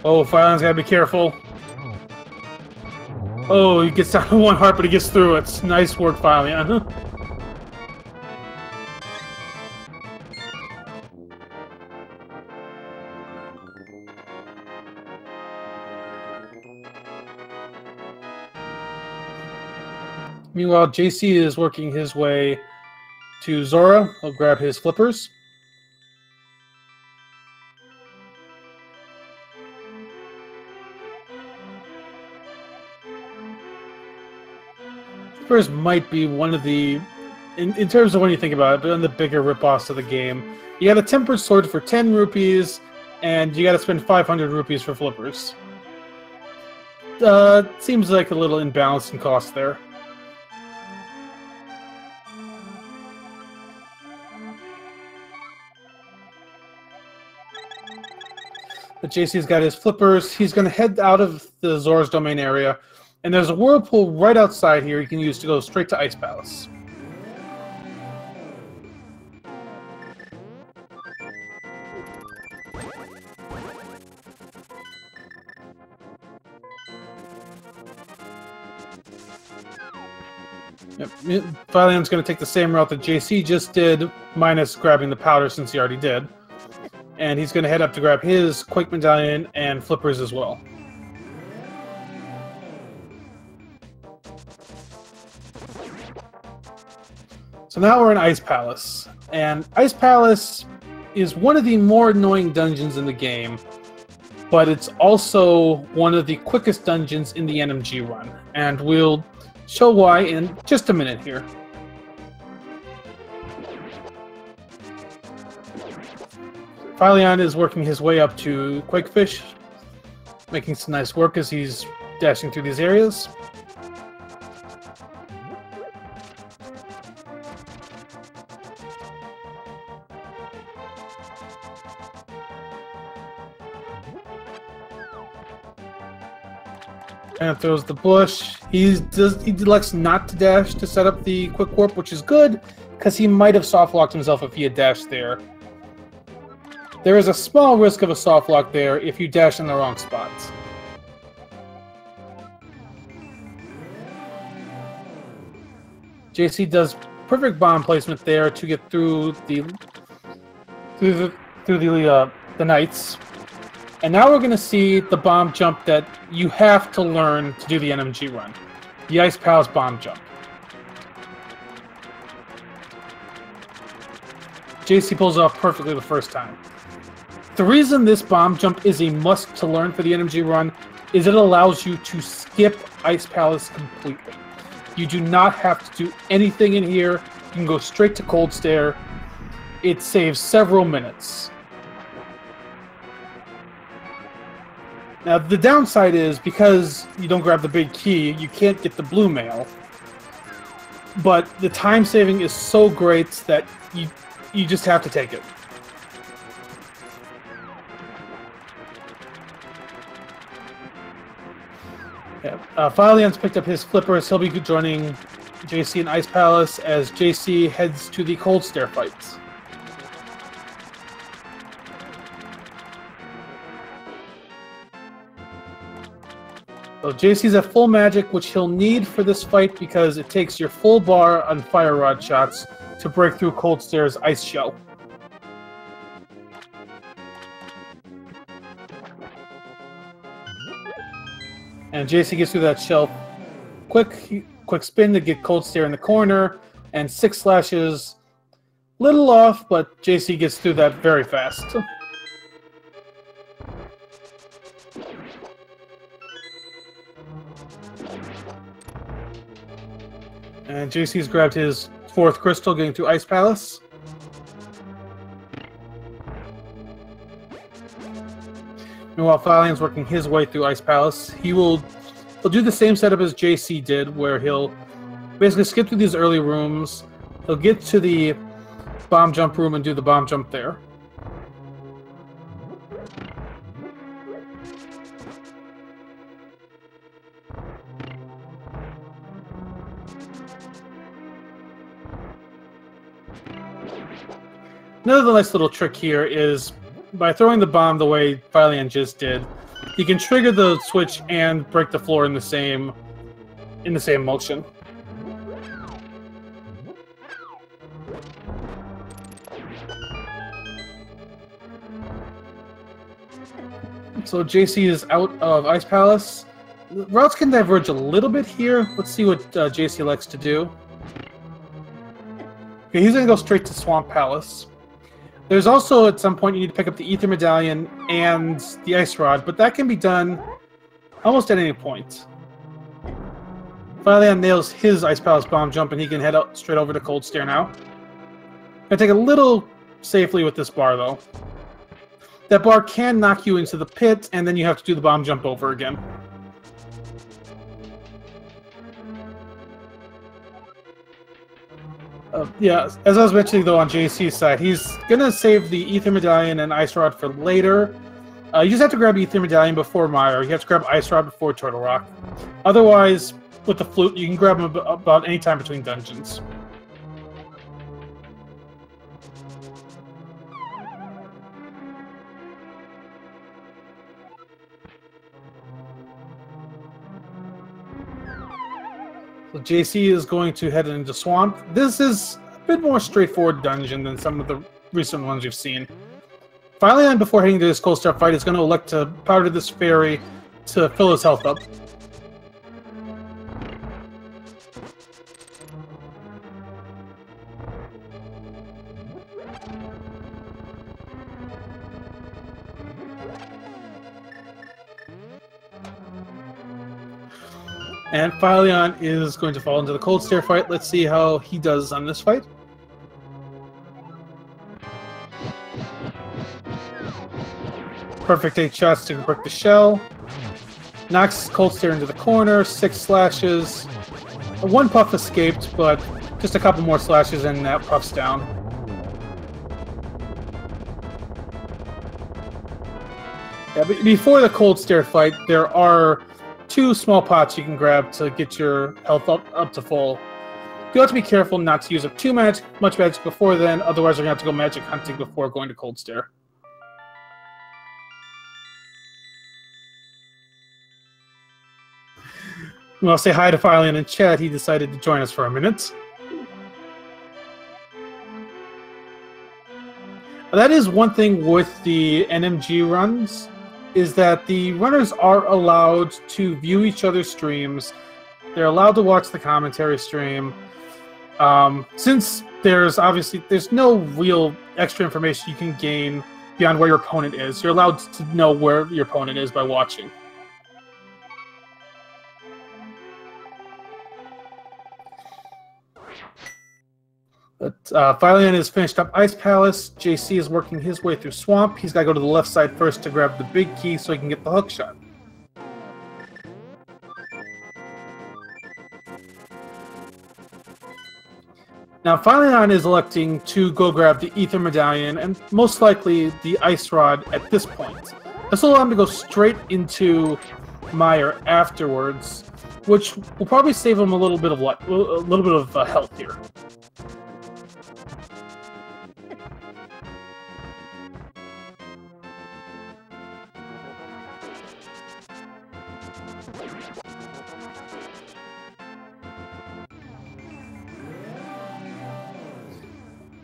Oh, Phylion's gotta be careful. Oh, he gets down to 1 heart, but he gets through it. Nice work, Fylion. Meanwhile, JaySee is working his way to Zora. He'll grab his flippers. Flippers might be one of the, in terms of when you think about it, but on the bigger rip-offs of the game. You got a Tempered Sword for 10 rupees, and you got to spend 500 rupees for flippers. Seems like a little imbalanced in cost there. But JC's got his flippers. He's going to head out of the Zora's Domain area. And there's a whirlpool right outside here you can use to go straight to Ice Palace. Yep. Fylion's going to take the same route that JaySee just did, minus grabbing the powder since he already did. And he's going to head up to grab his Quake Medallion and flippers as well. So now we're in Ice Palace. And Ice Palace is one of the more annoying dungeons in the game, but it's also one of the quickest dungeons in the NMG run. And we'll show why in just a minute here. fylion is working his way up to Quakefish, making some nice work as he's dashing through these areas. And throws the bush. He elects not to dash to set up the quick warp, which is good, because he might have soft locked himself if he had dashed there. There is a small risk of a soft lock there if you dash in the wrong spots. JaySee does perfect bomb placement there to get through the knights. And now we're going to see the bomb jump that you have to learn to do the NMG run. The Ice Palace bomb jump. JaySee pulls it off perfectly the first time. The reason this bomb jump is a must to learn for the NMG run is it allows you to skip Ice Palace completely. You do not have to do anything in here. You can go straight to Cold Stare. It saves several minutes. Now, the downside is, because you don't grab the big key, you can't get the blue mail. But the time saving is so great that you just have to take it. Yeah. fyLion's picked up his flippers. He'll be joining JaySee in Ice Palace as JaySee heads to the Cold Stare fights. So JaySee's at full magic, which he'll need for this fight because it takes your full bar on Fire Rod shots to break through Cold Stare's ice shell. And JaySee gets through that shell quick spin to get Cold Stare in the corner, and 6 slashes. Little off, but JaySee gets through that very fast. And JaySee's grabbed his 4th crystal, getting through Ice Palace. Meanwhile, fyLion's working his way through Ice Palace. He'll do the same setup as JaySee did, where he'll basically skip through these early rooms. He'll get to the bomb jump room and do the bomb jump there. Another nice little trick here is, by throwing the bomb the way fylion just did, you can trigger the switch and break the floor in the same motion. So JaySee is out of Ice Palace. The routes can diverge a little bit here. Let's see what JaySee likes to do. Okay, he's going to go straight to Swamp Palace. There's also, at some point, you need to pick up the Ether Medallion and the Ice Rod, but that can be done almost at any point. fylion nails his Ice Palace bomb jump, and he can head out straight over to Cold Stare now. Gonna take a little safely with this bar, though. That bar can knock you into the pit, and then you have to do the bomb jump over again. Yeah, as I was mentioning, though, on JaySee's side, he's going to save the Ether Medallion and Ice Rod for later. You just have to grab Ether Medallion before Mire. You have to grab Ice Rod before Turtle Rock. Otherwise, with the flute, you can grab them about any time between dungeons. So JC is going to head into Swamp. This is a bit more straightforward dungeon than some of the recent ones you've seen. fylion, before heading to this Cold Star fight, is going to elect to powder this fairy to fill his health up. And fylion is going to fall into the Cold Stare fight. Let's see how he does on this fight. Perfect 8 shots to break the shell. Knocks Cold Stare into the corner, 6 slashes. 1 puff escaped, but just a couple more slashes and that puff's down. Yeah, but before the Cold Stare fight, there are 2 small pots you can grab to get your health up to full. You have to be careful not to use up too much magic before then, otherwise you're going to have to go magic hunting before going to Cold Stare. Well, say hi to fylion in chat. He decided to join us for a minute. That is one thing with the NMG runs, is that the runners are allowed to view each other's streams. They're allowed to watch the commentary stream. Since there's no real extra information you can gain beyond where your opponent is, you're allowed to know where your opponent is by watching. But fylion is finished up Ice Palace. JC is working his way through Swamp. He's got to go to the left side first to grab the big key so he can get the hook shot. Now fylion is electing to go grab the Ether Medallion and most likely the Ice Rod at this point. This will allow him to go straight into Mire afterwards, which will probably save him a little bit of health here.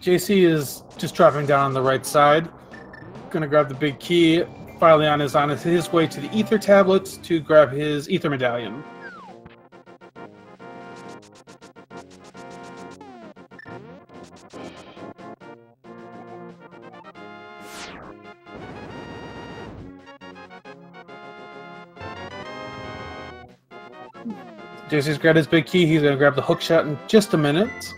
JC is just dropping down on the right side. Gonna grab the big key. fylion is on his way to the Ether tablets to grab his Ether Medallion. JC's grabbed his big key. He's gonna grab the hook shot in just a minute.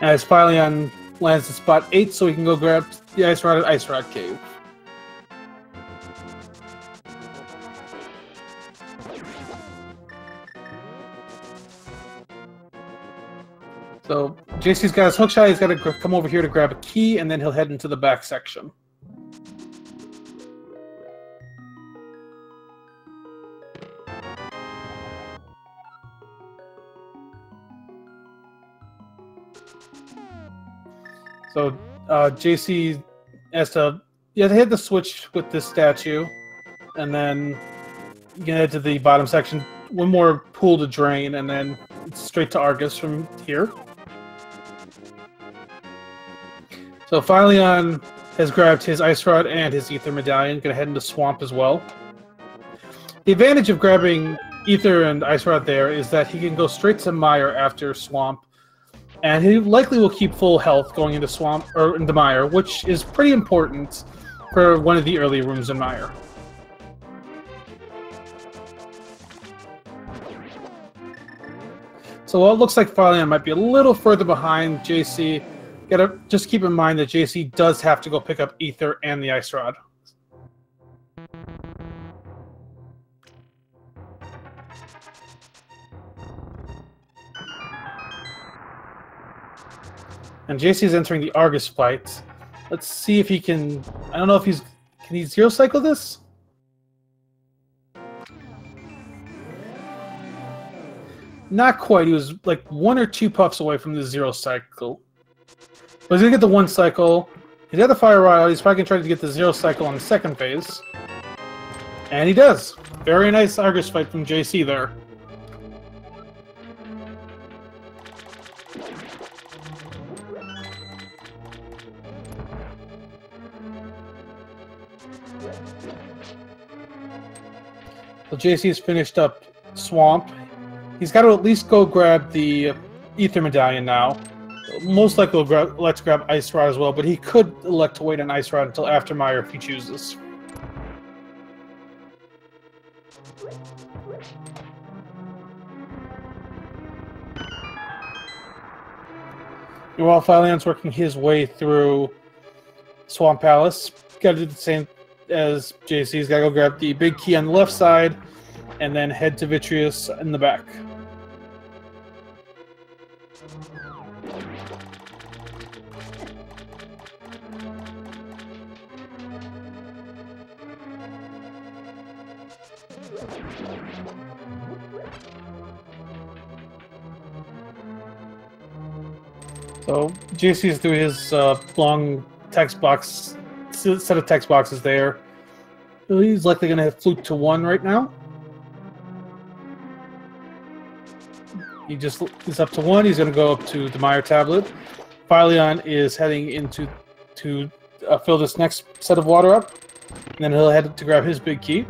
As fylion lands at spot 8, so he can go grab the Ice Rod at Ice Rod Cave. So JC's got his hookshot. He's got to come over here to grab a key, and then he'll head into the back section. So JC has to hit the switch with this statue, and then you can head to the bottom section. One more pool to drain, and then it's straight to Argus from here. So fylion has grabbed his Ice Rod and his Ether Medallion. Gonna head into Swamp as well. The advantage of grabbing Ether and Ice Rod there is that he can go straight to Mire after Swamp. And he likely will keep full health going into Swamp or into Mire, which is pretty important for one of the early rooms in Mire. So while it looks like fylion might be a little further behind JC, gotta just keep in mind that JC does have to go pick up Ether and the Ice Rod. And JaySee is entering the Argus fight. Let's see if he can... I don't know if he's... Can he zero cycle this? Not quite. He was like 1 or 2 puffs away from the zero cycle. But he's going to get the 1 cycle. He's got the Fire Rod. He's probably going to try to get the 0 cycle on the second phase. And he does. Very nice Argus fight from JaySee there. So JaySee's finished up Swamp. He's got to at least go grab the Ether Medallion now. Most likely he'll elect to grab Ice Rod as well, but he could elect to wait on Ice Rod until after Mire if he chooses. While Phylion's working his way through Swamp Palace, got to do the same as JaySee. He's got to go grab the big key on the left side, and then head to Vitreous in the back. So JaySee is through his long text box set of text boxes there. He's likely going to hit Flute to 1 right now. He's up to 1. He's going to go up to the Mire tablet. fylion is heading into to fill this next set of water up, and then he'll head to grab his big key.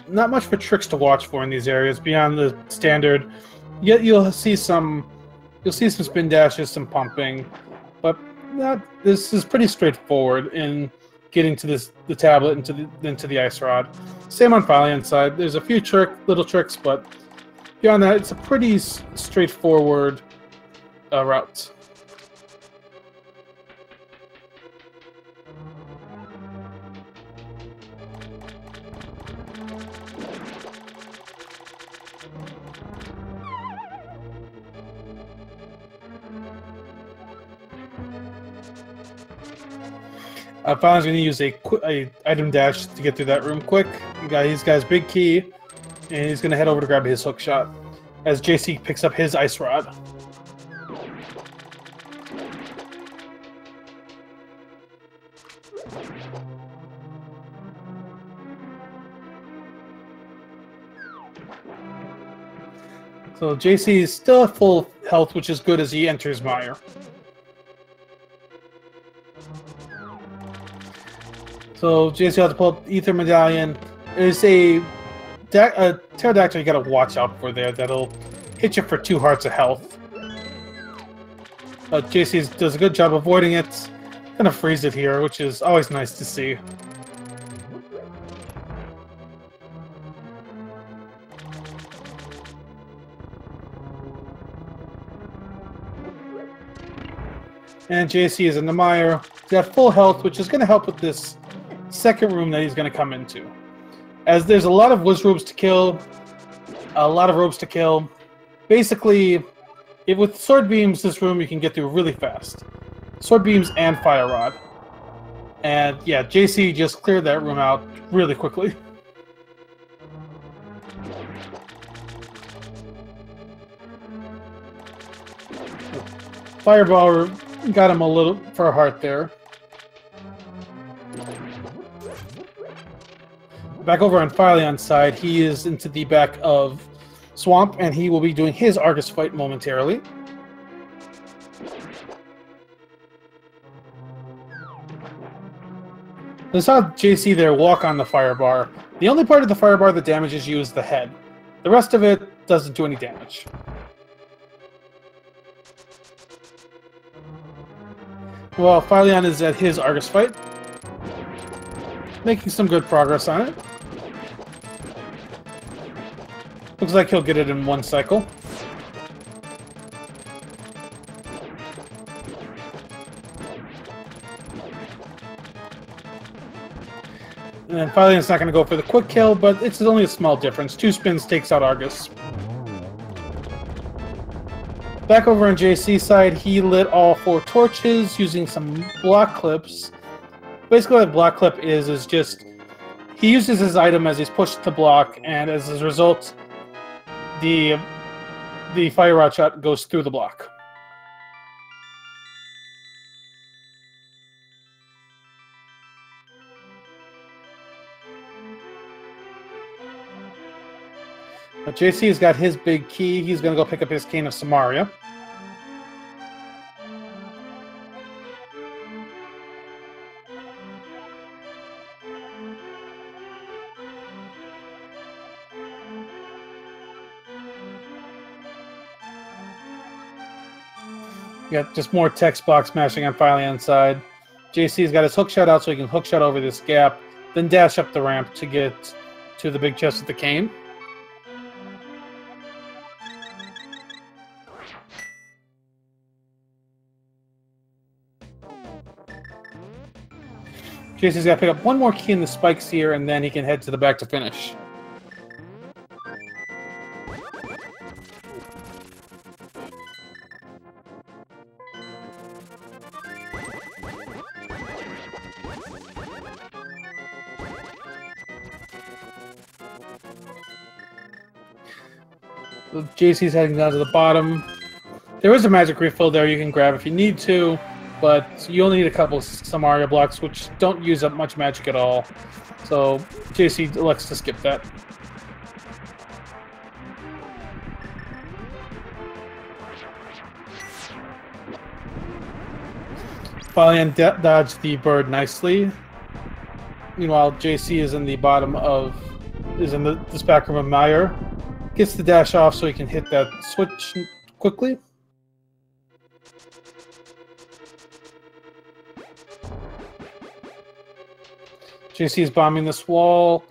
Not much for tricks to watch for in these areas beyond the standard. Yet you'll see some spin dashes, some pumping, but this is pretty straightforward in getting to the tablet into the Ice Rod. Same on Phylion's side. There's a few little tricks, but beyond that, it's a pretty straightforward route. Phylion's going to use a item dash to get through that room quick. He's got his big key, and he's going to head over to grab his hook shot as JaySee picks up his Ice Rod. So JaySee is still at full health, which is good as he enters Mire. So JaySee will have to pull up Ether Medallion. There's a pterodactyl you gotta watch out for there that'll hit you for 2 hearts of health. JaySee does a good job avoiding it. Gonna freeze it here, which is always nice to see. And JaySee is in the Mire. He's got full health, which is going to help with this second room that he's going to come into. As there's a lot of Wizrobes to kill, a lot of robes to kill. Basically, with Sword Beams, this room you can get through really fast. Sword Beams and Fire Rod. And yeah, JaySee just cleared that room out really quickly. Fireball got him a little for a heart there. Back over on Phylion's side, he is into the back of Swamp, and he will be doing his Argus fight momentarily. I saw JaySee there walk on the fire bar. The only part of the fire bar that damages you is the head. The rest of it doesn't do any damage. Well, fylion is at his Argus fight, making some good progress on it. Looks like he'll get it in 1 cycle. then Phylion's not going to go for the quick kill, but it's only a small difference. 2 spins takes out Argus. Back over on JaySee's side, he lit all 4 torches using some block clips. Basically what a block clip is just he uses his item as he's pushed to block, and as a result, the fire rod shot goes through the block. But JaySee's got his big key. He's going to go pick up his Cane of Samaria. You got just more text box smashing on Phylion's side. JaySee's got his hook shot out so he can hook shot over this gap, then dash up the ramp to get to the big chest with the cane. JaySee's got to pick up one more key in the spikes here, and then he can head to the back to finish. JaySee's heading down to the bottom. There is a magic refill there you can grab if you need to, but you only need a couple Samaria blocks, which don't use up much magic at all. So JaySee elects to skip that. Fylion dodged the bird nicely. Meanwhile, JaySee is in the bottom of this back room of Mire. Gets the dash off so he can hit that switch quickly. JaySee is bombing this wall,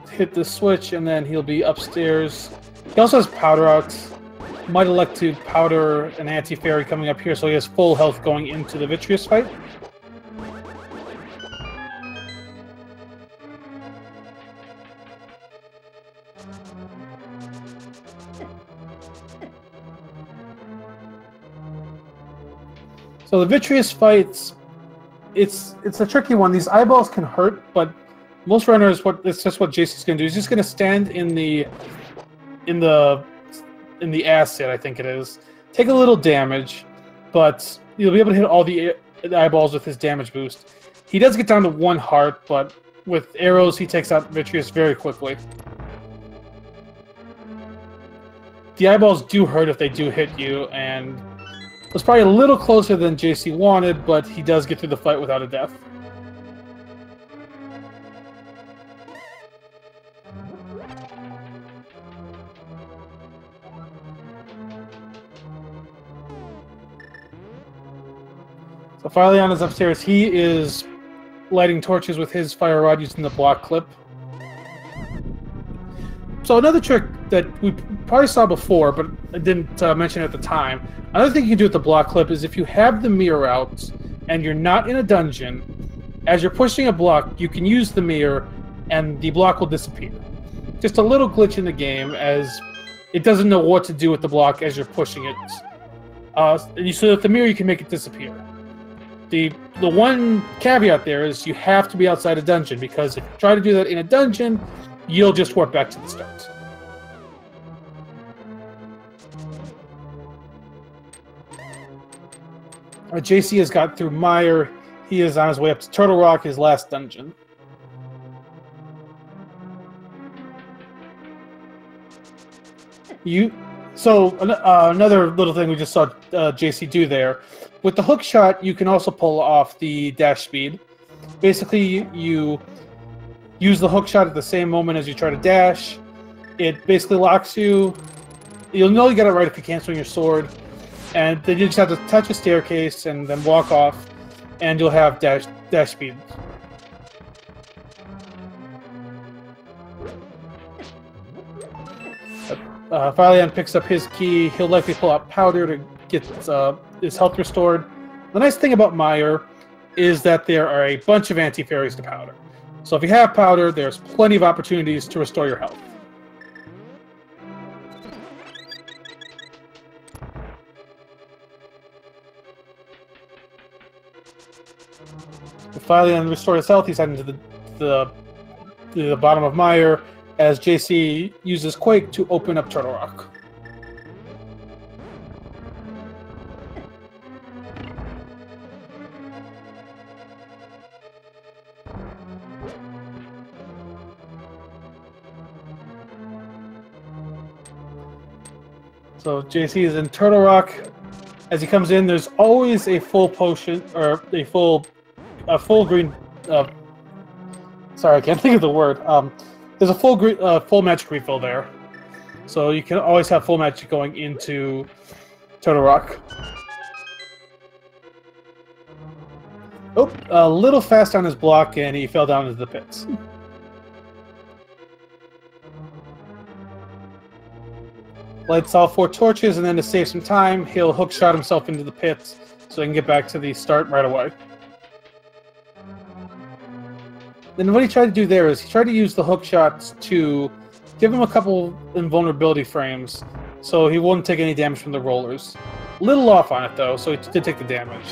hit the switch, and then he'll be upstairs. He also has powder out. Might elect to powder an anti-fairy coming up here so he has full health going into the Vitreous fight. So the Vitreous fights, it's a tricky one. These eyeballs can hurt, but most runners, it's just what JaySee's going to do. He's just going to stand in the acid, I think it is. Take a little damage, but you'll be able to hit all the eyeballs with his damage boost. He does get down to 1 heart, but with arrows, he takes out Vitreous very quickly. The eyeballs do hurt if they do hit you, and it was probably a little closer than JaySee wanted, but he does get through the fight without a death. So Fylion is upstairs. He is lighting torches with his fire rod using the block clip. So another trick that we probably saw before, but I didn't mention at the time. Another thing you can do with the block clip is if you have the mirror out and you're not in a dungeon, as you're pushing a block, you can use the mirror and the block will disappear. Just a little glitch in the game as it doesn't know what to do with the block as you're pushing it. So with the mirror, you can make it disappear. The one caveat there is you have to be outside a dungeon, because if you try to do that in a dungeon, you'll just warp back to the start. JaySee has got through Mire. He is on his way up to Turtle Rock, his last dungeon. Another little thing we just saw JaySee do there. With the hook shot, you can also pull off the dash speed. Basically, you use the hook shot at the same moment as you try to dash. It basically locks you. You'll know you got it right if you can't swing your sword. And then you just have to touch a staircase and then walk off, and you'll have dash speed. Fylion picks up his key. He'll likely pull out powder to get his health restored. The nice thing about Mire is that there are a bunch of anti-fairies to powder. So if you have powder, there's plenty of opportunities to restore your health. If fylion restores his health, he's heading to the bottom of Mire as JaySee uses Quake to open up Turtle Rock. So JaySee is in Turtle Rock. As he comes in, there's always a full potion or a full green. Sorry, I can't think of the word. There's a full magic refill there, so you can always have full magic going into Turtle Rock. Oh, a little fast on his block, and he fell down into the pits. Lights all 4 torches, and then to save some time, he'll hookshot himself into the pit so he can get back to the start right away. Then what he tried to do there is he tried to use the hookshot to give him a couple invulnerability frames so he wouldn't take any damage from the rollers. Little off on it though, so he did take the damage.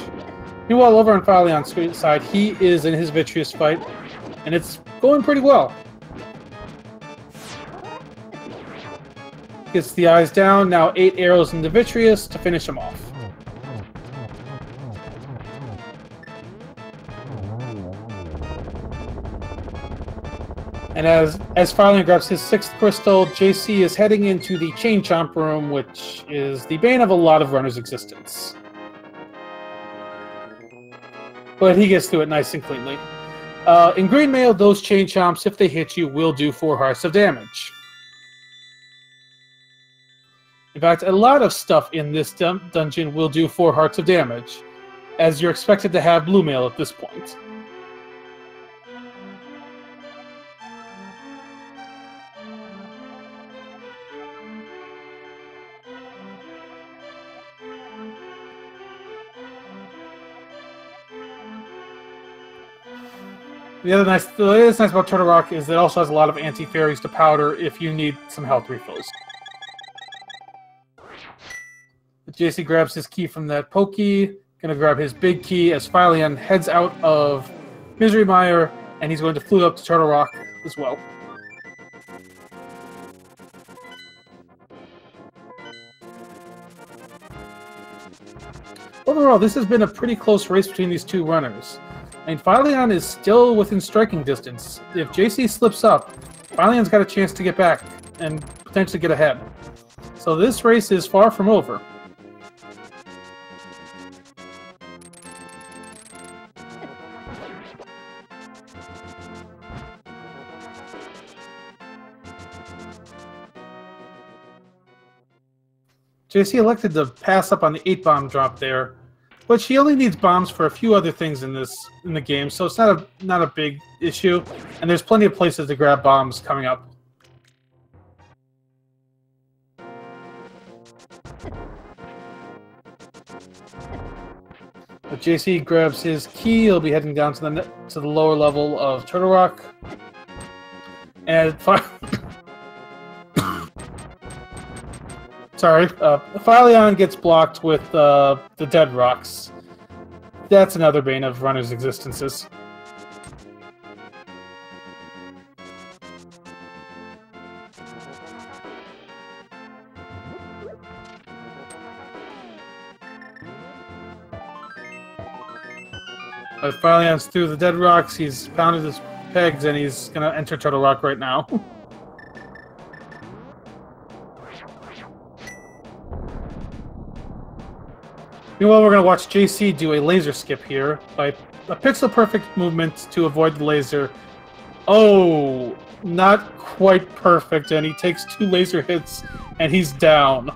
Meanwhile, over on fylyon's side, he is in his Vitreous fight, and it's going pretty well. Gets the eyes down, now 8 arrows into Vitreous to finish him off. And as fylion grabs his 6th crystal, JaySee is heading into the Chain Chomp room, which is the bane of a lot of runners' existence. But he gets through it nice and cleanly. In Green Mail, those Chain Chomps, if they hit you, will do 4 hearts of damage. In fact, a lot of stuff in this dungeon will do 4 hearts of damage, as you're expected to have Blue Mail at this point. The other nice about Turtle Rock is it also has a lot of anti-fairies to powder if you need some health refills. JaySee grabs his key from that pokey, gonna grab his big key as fylion heads out of Misery Mire, and he's going to flute up to Turtle Rock as well. Overall, this has been a pretty close race between these 2 runners. I mean, fylion is still within striking distance. If JaySee slips up, fylyon's got a chance to get back and potentially get ahead. So this race is far from over. JaySee elected to pass up on the 8-bomb drop there, but she only needs bombs for a few other things in the game, so it's not a big issue, and there's plenty of places to grab bombs coming up. But JaySee grabs his key. He'll be heading down to the lower level of Turtle Rock, and sorry, fylion gets blocked with the dead rocks. That's another bane of runners' existences. fylyon's through the dead rocks, he's pounded his pegs, and he's gonna enter Turtle Rock right now. Meanwhile, we're going to watch JaySee do a laser skip here by a pixel-perfect movement to avoid the laser. Oh, not quite perfect, and he takes 2 laser hits, and he's down.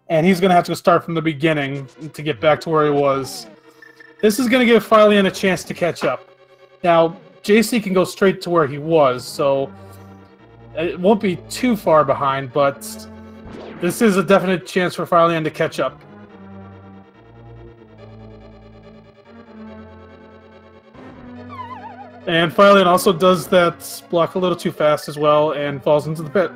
And he's going to have to start from the beginning to get back to where he was. This is going to give fylion a chance to catch up. Now, JaySee can go straight to where he was, so it won't be too far behind, but this is a definite chance for fylion to catch up. And fylion also does that block a little too fast as well and falls into the pit.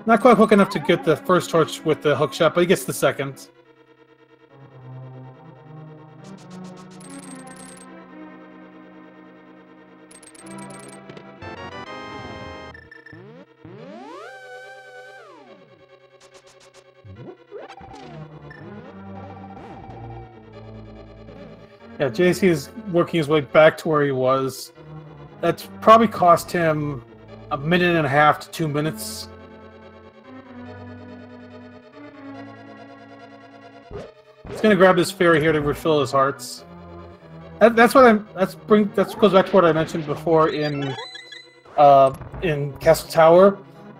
Not quite quick enough to get the first torch with the hook shot, but he gets the second. Yeah, JaySee is working his way back to where he was. That's probably cost him a minute and a half to 2 minutes. He's gonna grab this fairy here to refill his hearts. That goes back to what I mentioned before in Castle Tower.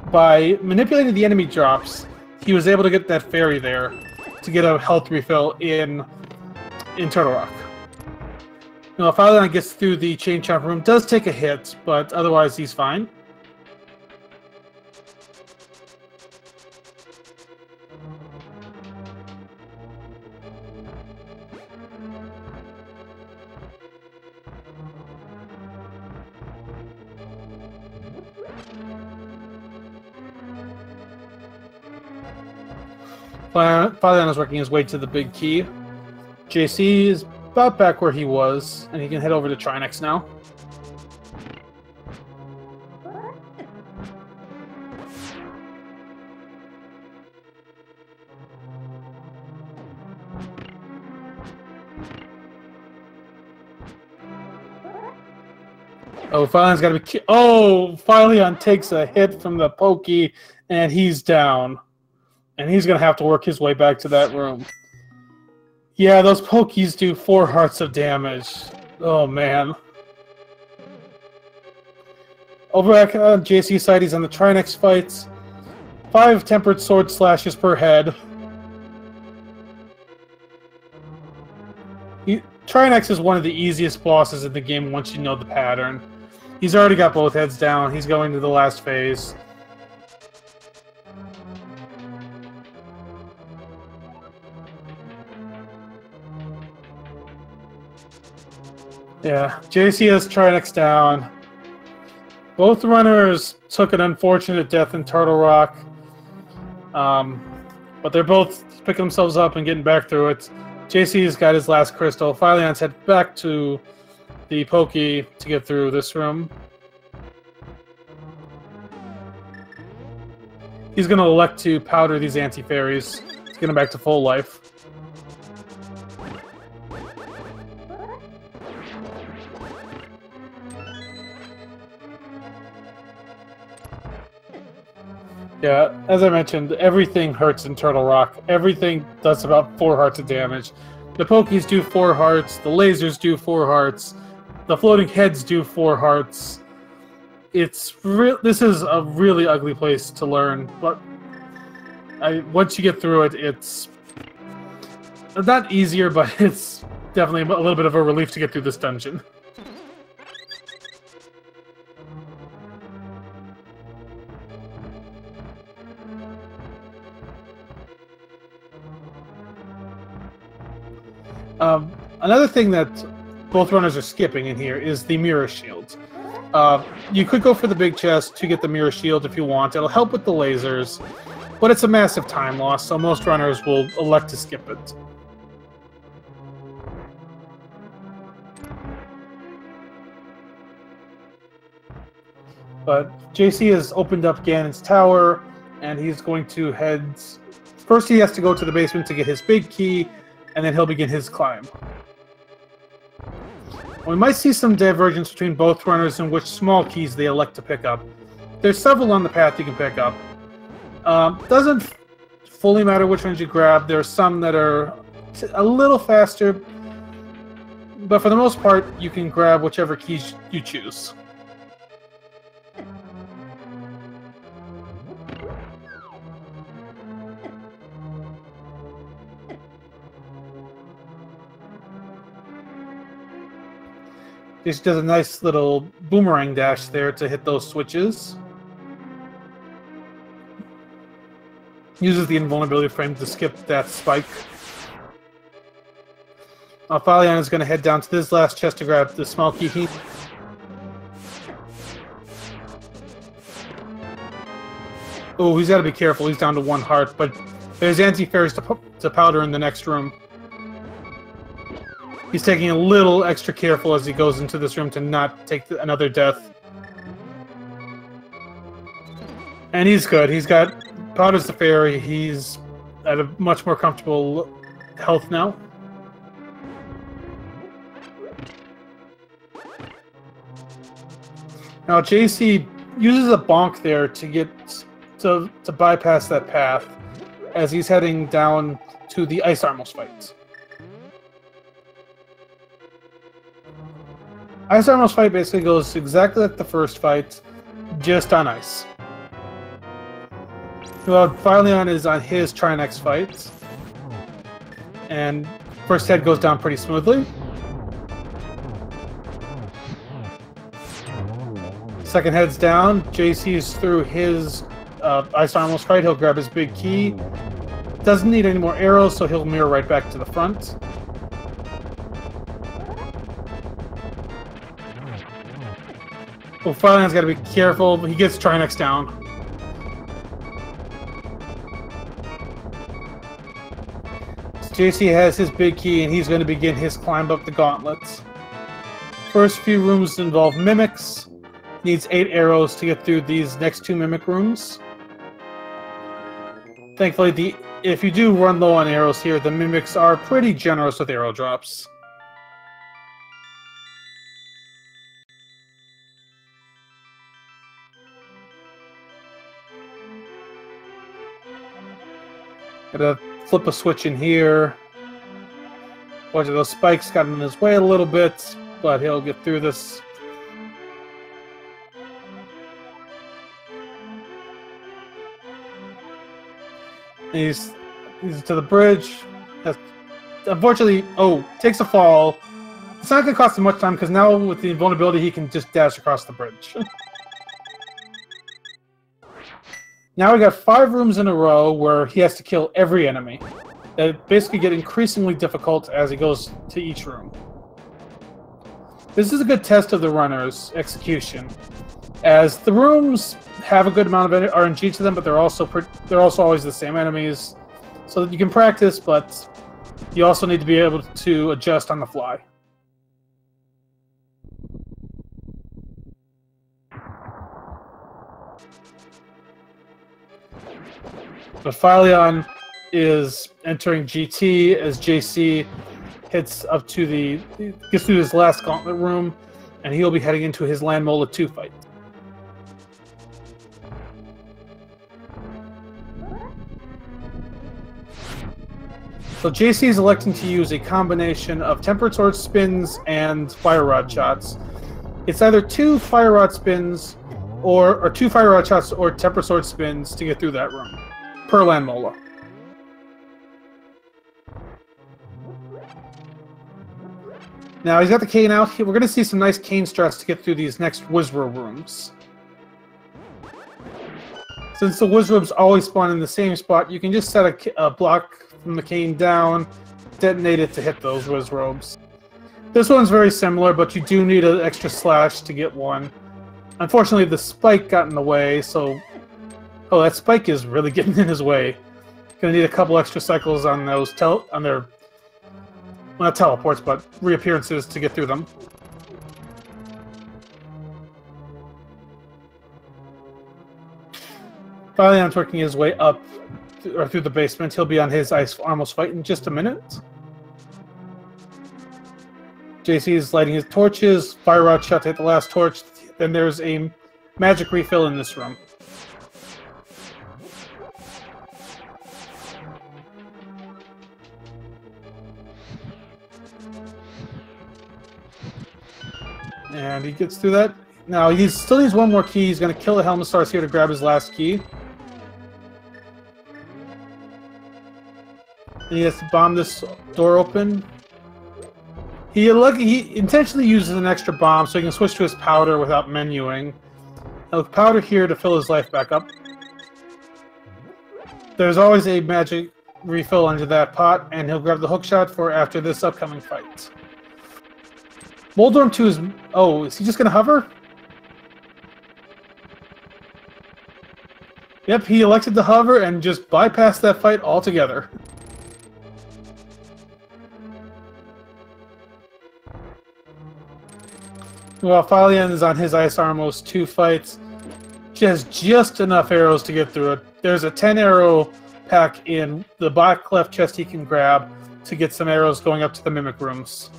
By manipulating the enemy drops, he was able to get that fairy there to get a health refill in Turtle Rock. You know, fylion gets through the chain chomp room, does take a hit, but otherwise he's fine. fylion is working his way to the big key. JaySee is about back where he was, and he can head over to Trinex now. Oh, fylion got to be... Oh, fylion takes a hit from the pokey, and he's down. And he's going to have to work his way back to that room. Yeah, those pokies do 4 hearts of damage. Oh, man. Over at JaySee's side, he's on the Trinex fights. 5 tempered sword slashes per head. Trinex is one of the easiest bosses in the game once you know the pattern. He's already got both heads down. He's going to the last phase. Yeah, JaySee has Trinex down. Both runners took an unfortunate death in Turtle Rock. But they're both picking themselves up and getting back through it. JaySee's got his last crystal. Phylion's head back to the pokey to get through this room. He's going to elect to powder these anti-fairies to get him back to full life. Yeah, as I mentioned, everything hurts in Turtle Rock. Everything does about 4 hearts of damage. The pokies do 4 hearts, the lasers do 4 hearts, the floating heads do 4 hearts. This is a really ugly place to learn, but once you get through it, it's not easier, but it's definitely a little bit of a relief to get through this dungeon. Another thing that both runners are skipping in here is the mirror shield. You could go for the big chest to get the mirror shield if you want. It'll help with the lasers, but it's a massive time loss, so most runners will elect to skip it. But JaySee has opened up Ganon's tower, and he's going to head... First he has to go to the basement to get his big key, and then he'll begin his climb. We might see some divergence between both runners in which small keys they elect to pick up. There's several on the path you can pick up. Doesn't fully matter which ones you grab. There are some that are a little faster, but for the most part, you can grab whichever keys you choose. This does a nice little boomerang dash there to hit those switches. Uses the invulnerability frame to skip that spike. fylion is going to head down to this last chest to grab the small key. Oh, he's got to be careful. He's down to 1 heart, but there's anti-fairies to powder in the next room. He's taking a little extra careful as he goes into this room to not take another death. And he's good. He's got powders the fairy. He's at a much more comfortable health now. Now JaySee uses a bonk there to get to bypass that path as he's heading down to the Ice Armos fight. Ice Armos fight basically goes exactly like the first fight, just on ice. Well, fylion is on his Trinex fight, and first head goes down pretty smoothly. Second head's down. JaySee's through his Ice Armos fight. He'll grab his big key. Doesn't need any more arrows, so he'll mirror right back to the front. Well, fylyon's got to be careful. He gets Trinex down. JaySee has his big key, and he's going to begin his climb up the gauntlets. First few rooms involve mimics. Needs 8 arrows to get through these next 2 mimic rooms. Thankfully, if you do run low on arrows here, the mimics are pretty generous with arrow drops. Gotta flip a switch in here. Watch it, those spikes got in his way a little bit, but he'll get through this. He's to the bridge. Unfortunately, takes a fall. It's not going to cost him much time because now with the invulnerability, he can just dash across the bridge. Now we got 5 rooms in a row where he has to kill every enemy. That basically get increasingly difficult as he goes to each room. This is a good test of the runner's execution, as the rooms have a good amount of RNG to them, but they're also always the same enemies, so that you can practice, but you also need to be able to adjust on the fly. But fylion is entering GT as JaySee gets through his last gauntlet room, and he'll be heading into his Land Mola 2 fight. So JaySee is electing to use a combination of Tempered Sword spins and Fire Rod shots. It's either 2 Fire Rod spins or 2 Fire Rod shots or Tempered Sword spins to get through that room per Land Mola. Now he's got the cane out. We're going to see some nice cane strats to get through these next Wizrobe rooms. Since the Wizrobes always spawn in the same spot, you can just set a block from the cane down, detonate it to hit those Wizrobes. This one's very similar, but you do need an extra slash to get one. Unfortunately, the spike got in the way, so... Oh, that spike is really getting in his way. Gonna need a couple extra cycles on those well, not teleports, but reappearances to get through them. Fylyon's working his way up through the basement. He'll be on his Ice Armos fight in just a minute. JaySee is lighting his torches. Fire Rod shot to hit the last torch. Then there's a magic refill in this room. And he gets through that. Now, he still needs one more key. He's going to kill the Helmet Stars here to grab his last key. And he has to bomb this door open. He intentionally uses an extra bomb so he can switch to his powder without menuing. Now, with powder here to fill his life back up. there's always a magic refill under that pot, and he'll grab the hook shot for after this upcoming fight. Moldorm 2 is... Oh, is he just going to hover? Yep, he elected to hover and just bypassed that fight altogether. Well, fylion is on his Ice Armos 2 fights. She has just enough arrows to get through it. There's a 10 arrow pack in the back left chest he can grab to get some arrows going up to the Mimic Rooms.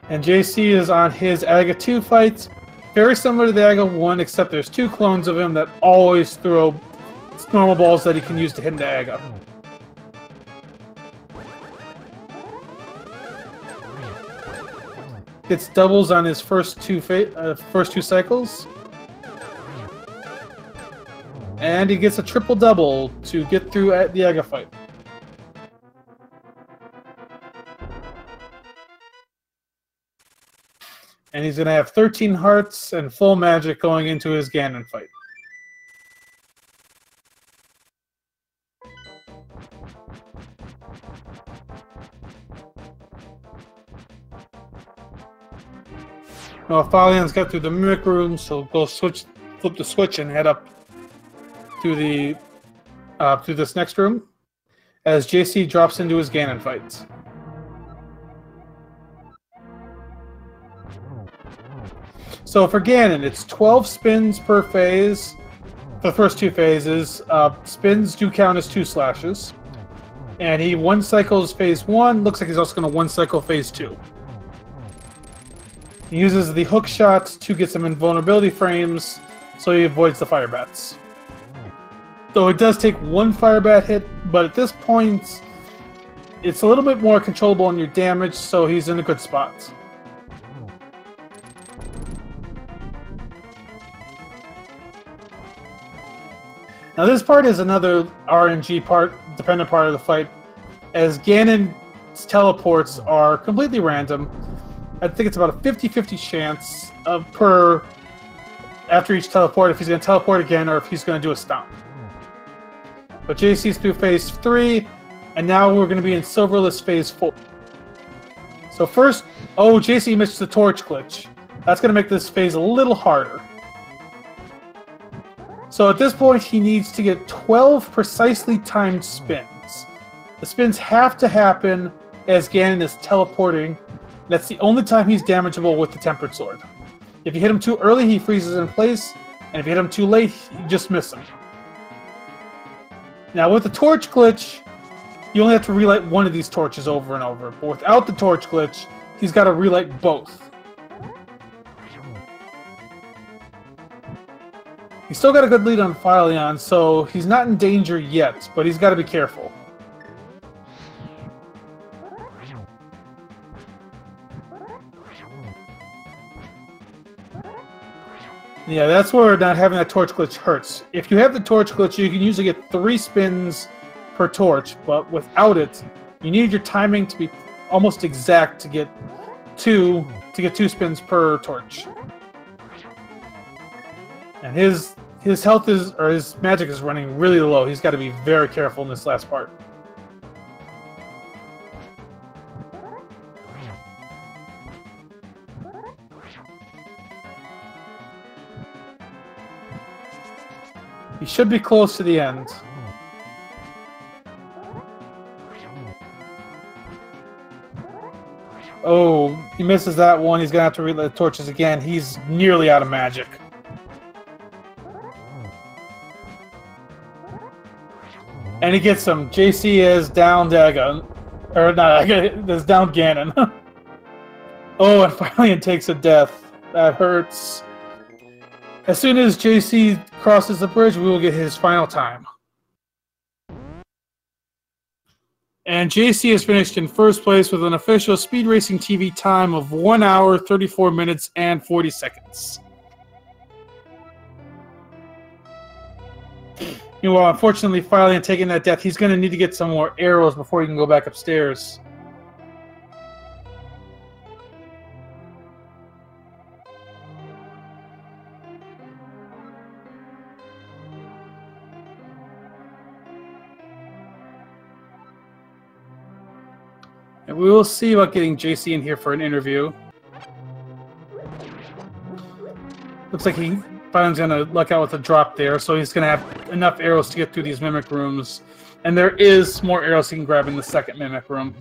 And JaySee is on his Aga 2 fights. Very similar to the Aga 1, except there's 2 clones of him that always throw normal balls that he can use to hit into Aga. Gets doubles on his first two cycles. And he gets a triple-double to get through at the Aga fight. And he's going to have 13 hearts and full magic going into his Ganon fight. Well, fylyon's got through the Mimic Room, so go flip the switch and head up through the through this next room as JaySee drops into his Ganon fights. So for Ganon, it's 12 spins per phase. The first 2 phases. Spins do count as 2 slashes. And he 1 cycles phase 1. Looks like he's also going to 1 cycle phase 2. He uses the hook shot to get some invulnerability frames, so he avoids the fire bats. Though it does take 1 fire bat hit, but at this point, it's a little bit more controllable on your damage, so he's in a good spot. Now this part is another RNG part, dependent part of the fight, as Ganon's teleports are completely random. I think it's about a 50-50 chance after each teleport if he's going to teleport again or if he's going to do a stomp. But JaySee's through phase 3, and now we're going to be in Silverless phase 4. So first, JaySee missed the torch glitch. That's going to make this phase a little harder. So at this point, he needs to get 12 precisely timed spins. The spins have to happen as Ganon is teleporting. That's the only time he's damageable with the Tempered Sword. If you hit him too early, he freezes in place, and if you hit him too late, you just miss him. Now with the torch glitch, you only have to relight one of these torches over and over, but without the torch glitch, he's got to relight both. He's still got a good lead on fylion, so he's not in danger yet, but he's got to be careful. Yeah, that's where not having that torch glitch hurts. If you have the torch glitch, you can usually get 3 spins per torch, but without it, you need your timing to be almost exact to get 2 spins per torch. And his health his magic is running really low. He's got to be very careful in this last part. He should be close to the end. Oh, he misses that one. He's going to have to relight the torches again. He's nearly out of magic. And he gets him. JaySee is down Daga. Or not, is down Ganon. Oh, and fylion takes a death. That hurts. As soon as JaySee crosses the bridge, we will get his final time. And JaySee has finished in first place with an official Speed Racing TV time of 1 hour, 34 minutes, and 40 seconds. Well, unfortunately, fylion taking that death, he's going to need to get some more arrows before he can go back upstairs. And we will see about getting JaySee in here for an interview. Looks like Fyon's gonna luck out with a drop there, so he's gonna have enough arrows to get through these mimic rooms. And there is more arrows he can grab in the second mimic room.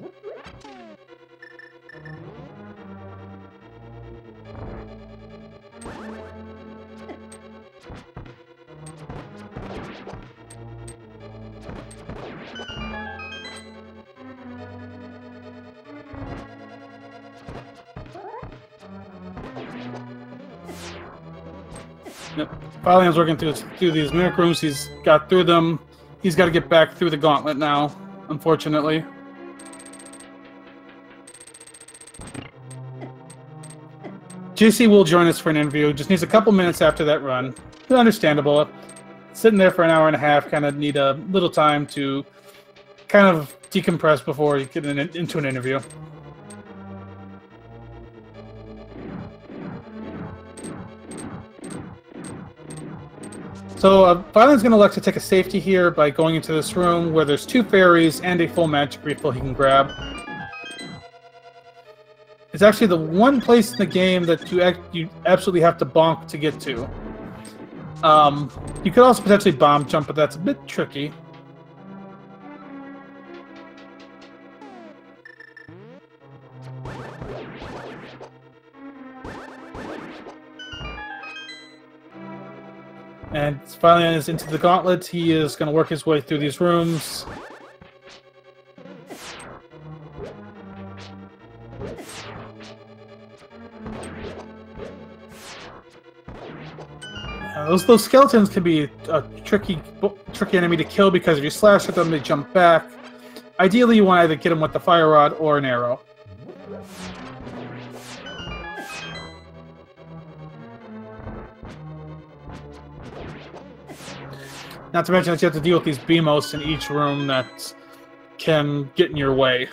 Yep. Fylion's working through these mimic rooms. He's got through them. He's got to get back through the gauntlet now, unfortunately. JaySee will join us for an interview. Just needs a couple minutes after that run. Understandable. Sitting there for an hour and a half, kind of need a little time to kind of decompress before you get into an interview. So Fylion's going to elect to take a safety here by going into this room where there's 2 fairies and a full magic refill he can grab. It's actually the one place in the game that you absolutely have to bonk to get to. You could also potentially bomb jump, but that's a bit tricky. And Fylion is into the gauntlet. He is going to work his way through these rooms. Those skeletons can be a tricky enemy to kill because if you slash at them, they jump back. Ideally, you want to either get them with the fire rod or an arrow. Not to mention that you have to deal with these beamos in each room that can get in your way.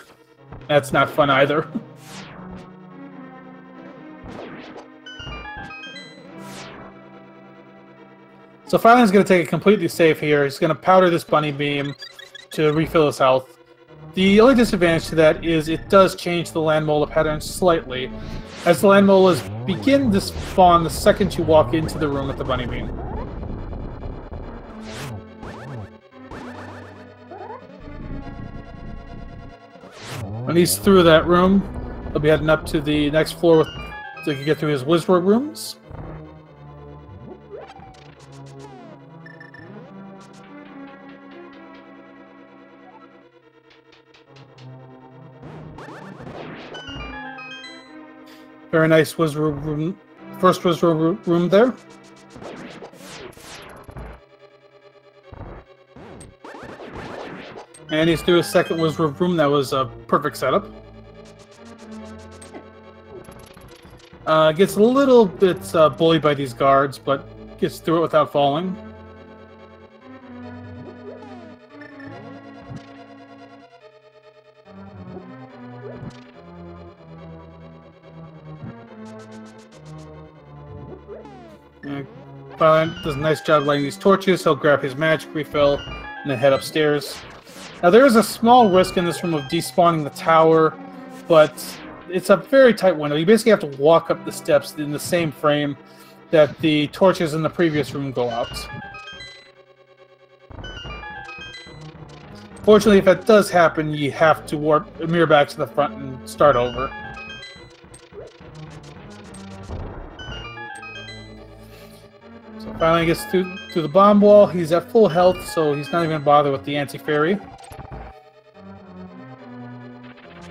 That's not fun either. So Fylion's going to take it completely safe here. He's going to powder this bunny beam to refill his health. The only disadvantage to that is it does change the land mola pattern slightly, as the land molas begin to spawn the second you walk into the room with the bunny beam. When he's through that room, he'll be heading up to the next floor so he can get through his wizard rooms. Very nice wizard room, first wizard room there. And he's through a second wizard room. That was a perfect setup. Gets a little bit bullied by these guards, but gets through it without falling. Fylion does a nice job lighting these torches. He'll grab his magic refill and then head upstairs. Now there is a small risk in this room of despawning the tower, but it's a very tight window. You basically have to walk up the steps in the same frame that the torches in the previous room go out. Fortunately, if that does happen, you have to warp a mirror back to the front and start over. So Fylion gets through the bomb wall. He's at full health, so he's not even going to bother with the anti-fairy.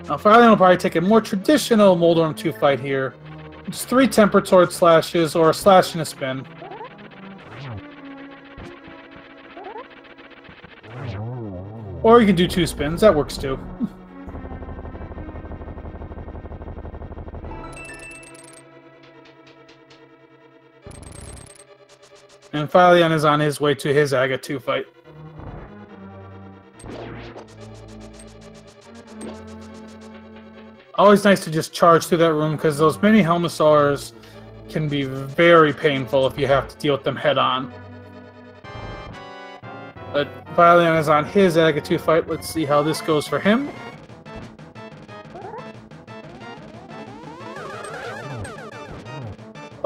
Now Fylion will probably take a more traditional Moldorm 2 fight here. Just 3 temper sword slashes or a slash and a spin. Or you can do 2 spins, that works too. And Fylion is on his way to his Aga 2 fight. Always nice to just charge through that room because those mini Helmosaurs can be very painful if you have to deal with them head on. But Fylion is on his Aga 2 fight. Let's see how this goes for him.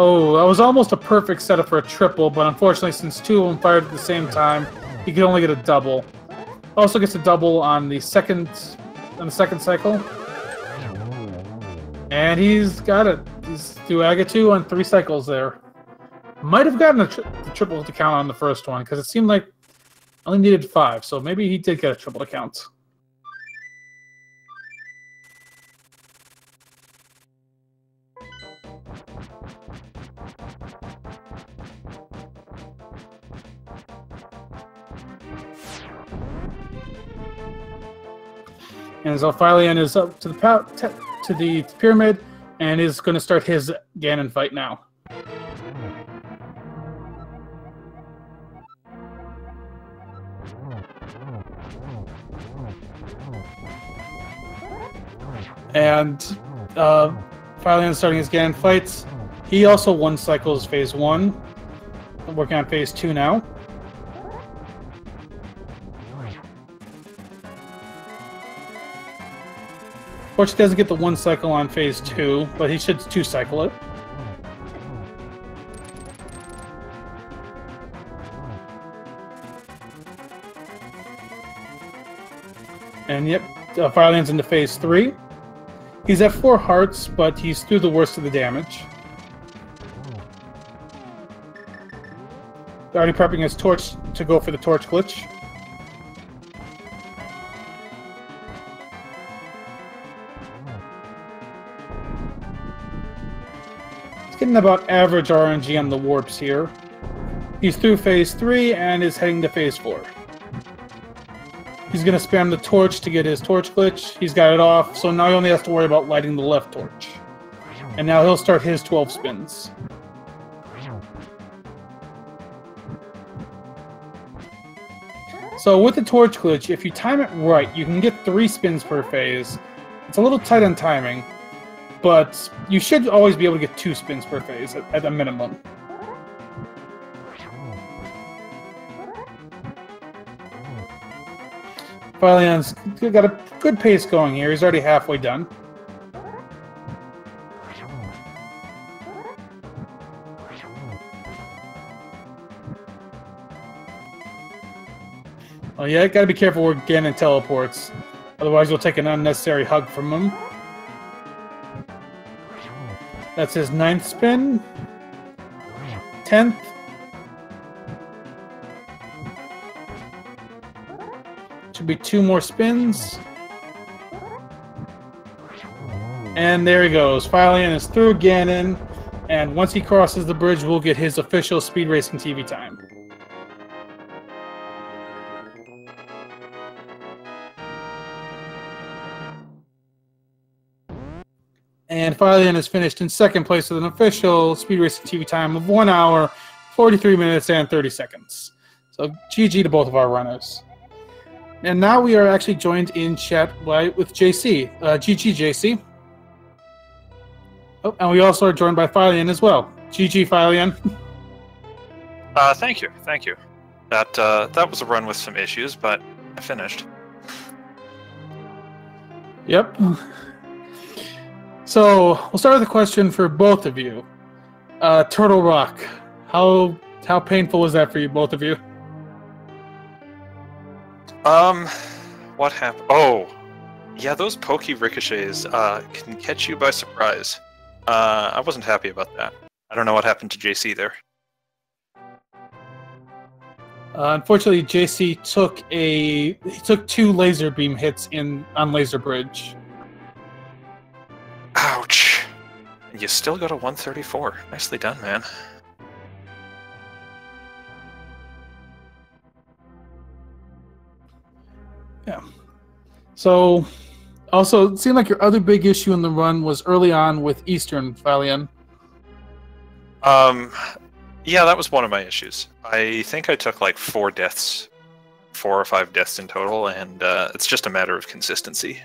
Oh, that was almost a perfect setup for a triple, but unfortunately, since two of them fired at the same time, he could only get a double. Also gets a double on the second cycle. And he's got it. He's do Aga 2 on 3 cycles there. Might have gotten the triple to count on the first one, because it seemed like only needed 5, so maybe he did get a triple to count. And so fylion is up to the pyramid and is going to start his Ganon fight now. And fylion starting his Ganon fights. He also one cycles phase 1. I'm working on phase 2 now. Unfortunately, doesn't get the 1 cycle on phase 2, but he should 2 cycle it. And yep, Firelion's into phase 3. He's at 4 hearts, but he's through the worst of the damage. Already prepping his torch to go for the torch glitch. Getting about average RNG on the warps here. He's through phase 3 and is heading to phase 4. He's going to spam the torch to get his torch glitch. He's got it off, so now he only has to worry about lighting the left torch. And now he'll start his 12 spins. So with the torch glitch, if you time it right, you can get 3 spins per phase. It's a little tight on timing, but you should always be able to get 2 spins per phase at a minimum. Fylion's got a good pace going here. He's already halfway done. Oh yeah, gotta be careful where Ganon teleports. Otherwise you'll take an unnecessary hug from him. That's his 9th spin. 10th. Should be 2 more spins. And there he goes. Fylion is through Ganon. And once he crosses the bridge, we'll get his official Speed Racing TV time. And Fylion is finished in 2nd place with an official Speed Racing TV time of 1 hour, 43 minutes, and 30 seconds. So GG to both of our runners. And now we are actually joined in chat with JaySee. GG, JaySee. Oh, and we also are joined by fylion as well. GG, fylion. Thank you. That was a run with some issues, but I finished. Yep. So we'll start with a question for both of you. Turtle Rock, how painful was that for you, both of you? What happened? Oh, yeah, those pokey ricochets can catch you by surprise. I wasn't happy about that. I don't know what happened to JaySee there. Unfortunately, JaySee took 2 laser beam hits on Laser Bridge. Ouch! You still got a 134. Nicely done, man. Yeah. So, also, it seemed like your other big issue in the run was early on with Eastern, fylion. Yeah, that was one of my issues. I think I took like 4 deaths, 4 or 5 deaths in total, and it's just a matter of consistency.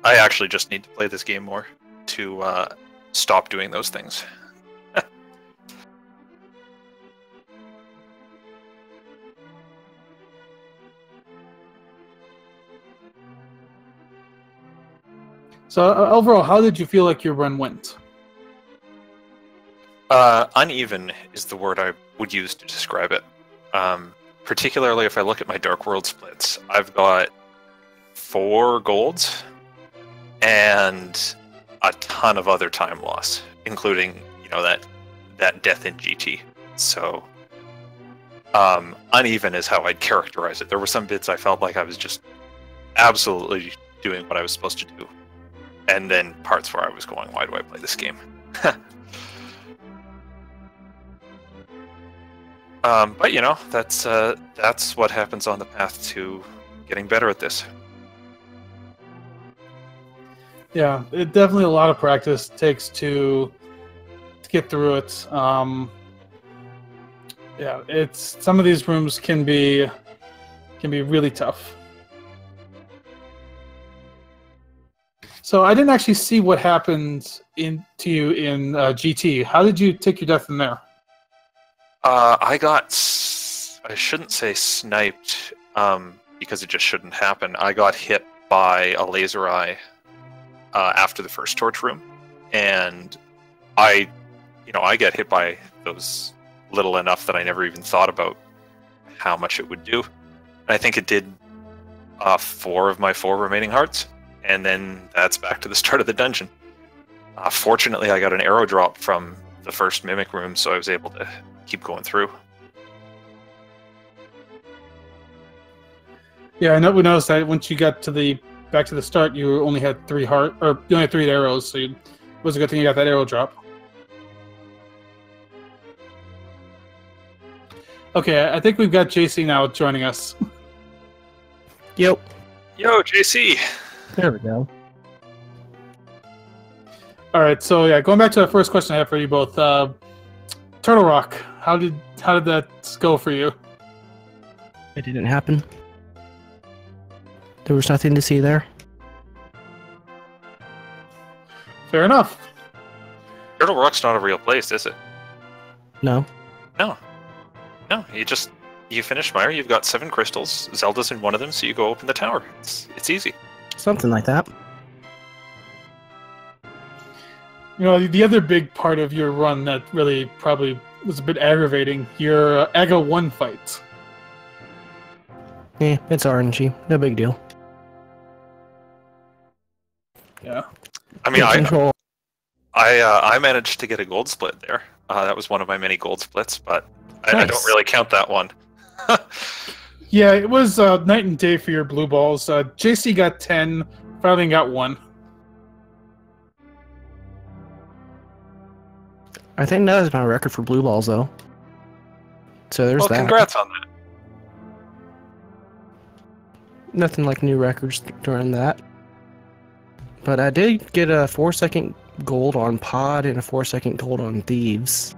I actually just need to play this game more to stop doing those things. So overall, how did you feel like your run went? Uneven is the word I would use to describe it. Particularly if I look at my Dark World splits, I've got 4 golds and a ton of other time loss, including, you know, that death in GT. So uneven is how I'd characterize it. There were some bits I felt like I was just absolutely doing what I was supposed to do, and then parts where I was going, why do I play this game? But you know, that's what happens on the path to getting better at this. Yeah, it definitely a lot of practice takes to get through it. Yeah, it's some of these rooms can be really tough. So I didn't actually see what happened to you in GT. How did you take your death in there? I shouldn't say sniped, because it just shouldn't happen. I got hit by a laser eye after the first torch room, and I get hit by those little enough that I never even thought about how much it would do. And I think it did 4 of my 4 remaining hearts, and then that's back to the start of the dungeon. Fortunately, I got an arrow drop from the first mimic room, so I was able to keep going through. Yeah, I know. We noticed that once you got to back to the start, you only had 3 you only had 3 arrows, so it was a good thing you got that arrow drop. Okay, I think we've got JC now joining us. Yep. Yo, JC. There we go. All right, so yeah, going back to the first question I have for you both. Turtle Rock, how did that go for you? It didn't happen. There was nothing to see there. Fair enough. Turtle Rock's not a real place, is it? No. No. You finish Mire, you've got 7 crystals, Zelda's in one of them, so you go open the tower. It's easy. Something like that. You know, the other big part of your run that really probably was a bit aggravating, your Aga 1 fight. Yeah, it's RNG. No big deal. Yeah. I mean, Control. I managed to get a gold split there. That was one of my many gold splits, but Nice. I don't really count that one. Yeah, it was night and day for your blue balls. JC got 10, Fylion got 1. I think that is my record for blue balls, though. So there's Well, that. congrats on that. Nothing like new records during that. But I did get a 4-second gold on Pod and a 4-second gold on Thieves.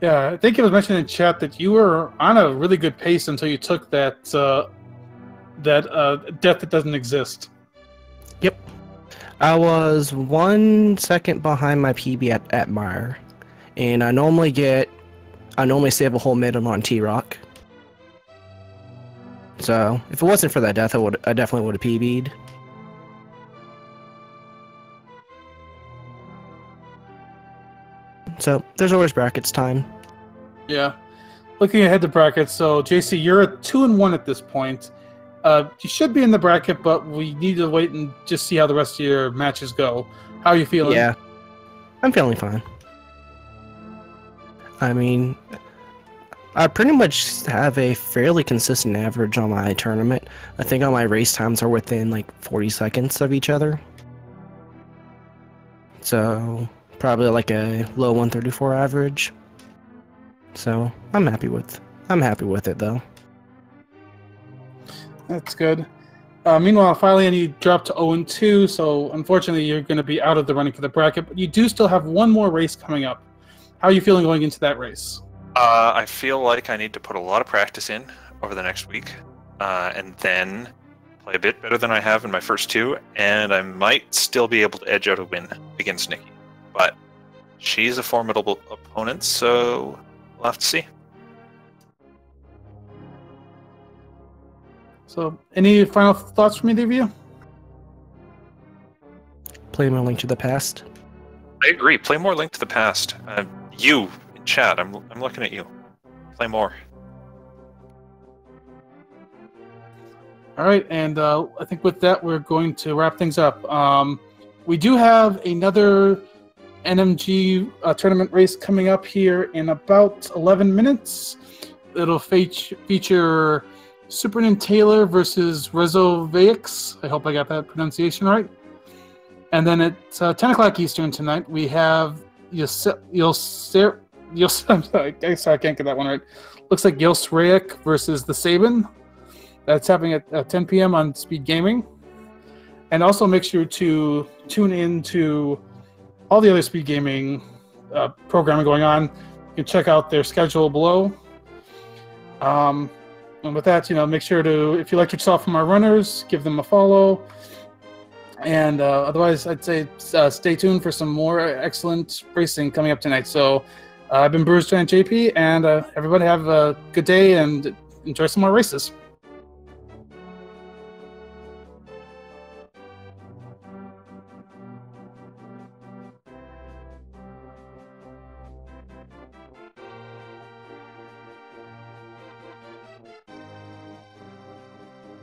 Yeah, I think it was mentioned in chat that you were on a really good pace until you took that death that doesn't exist. Yep. I was 1 second behind my PB at Mire. And I normally save a whole minute on T-Rock. So, if it wasn't for that death, I definitely would have PB'd. So, there's always brackets time. Yeah. Looking ahead to brackets, so JC, you're at 2-1 at this point. You should be in the bracket, but we need to wait and just see how the rest of your matches go. How are you feeling? Yeah. I'm feeling fine. I mean, I pretty much have a fairly consistent average on my tournament. I think all my race times are within like 40 seconds of each other. So, probably like a low 134 average. So, I'm happy with it though. That's good. Meanwhile, Fylion, you dropped to 0-2, so unfortunately you're going to be out of the running for the bracket, but you do still have one more race coming up. How are you feeling going into that race? I feel like I need to put a lot of practice in over the next week, and then play a bit better than I have in my first 2, and I might still be able to edge out a win against Nikki. But she's a formidable opponent, so we'll have to see. So, any final thoughts from either of you? Play my Link to the Past. I agree. Play more Link to the Past. You in chat, I'm looking at you. Play more. All right, and I think with that we're going to wrap things up. We do have another NMG tournament race coming up here in about 11 minutes. It'll feature Supernin Taylor versus Rezovaix. I hope I got that pronunciation right. And then at 10 o'clock Eastern tonight, we have I'm sorry, I can't get that one right. Looks like Yosraik versus the Sabin. That's happening at 10 p.m. on Speed Gaming. And also make sure to tune in to all the other Speed Gaming programming going on. You can check out their schedule below. And with that, make sure to, if you like yourself from our runners, give them a follow. And otherwise, I'd say stay tuned for some more excellent racing coming up tonight. So I've been Brewers Giant JP, and everybody have a good day and enjoy some more races.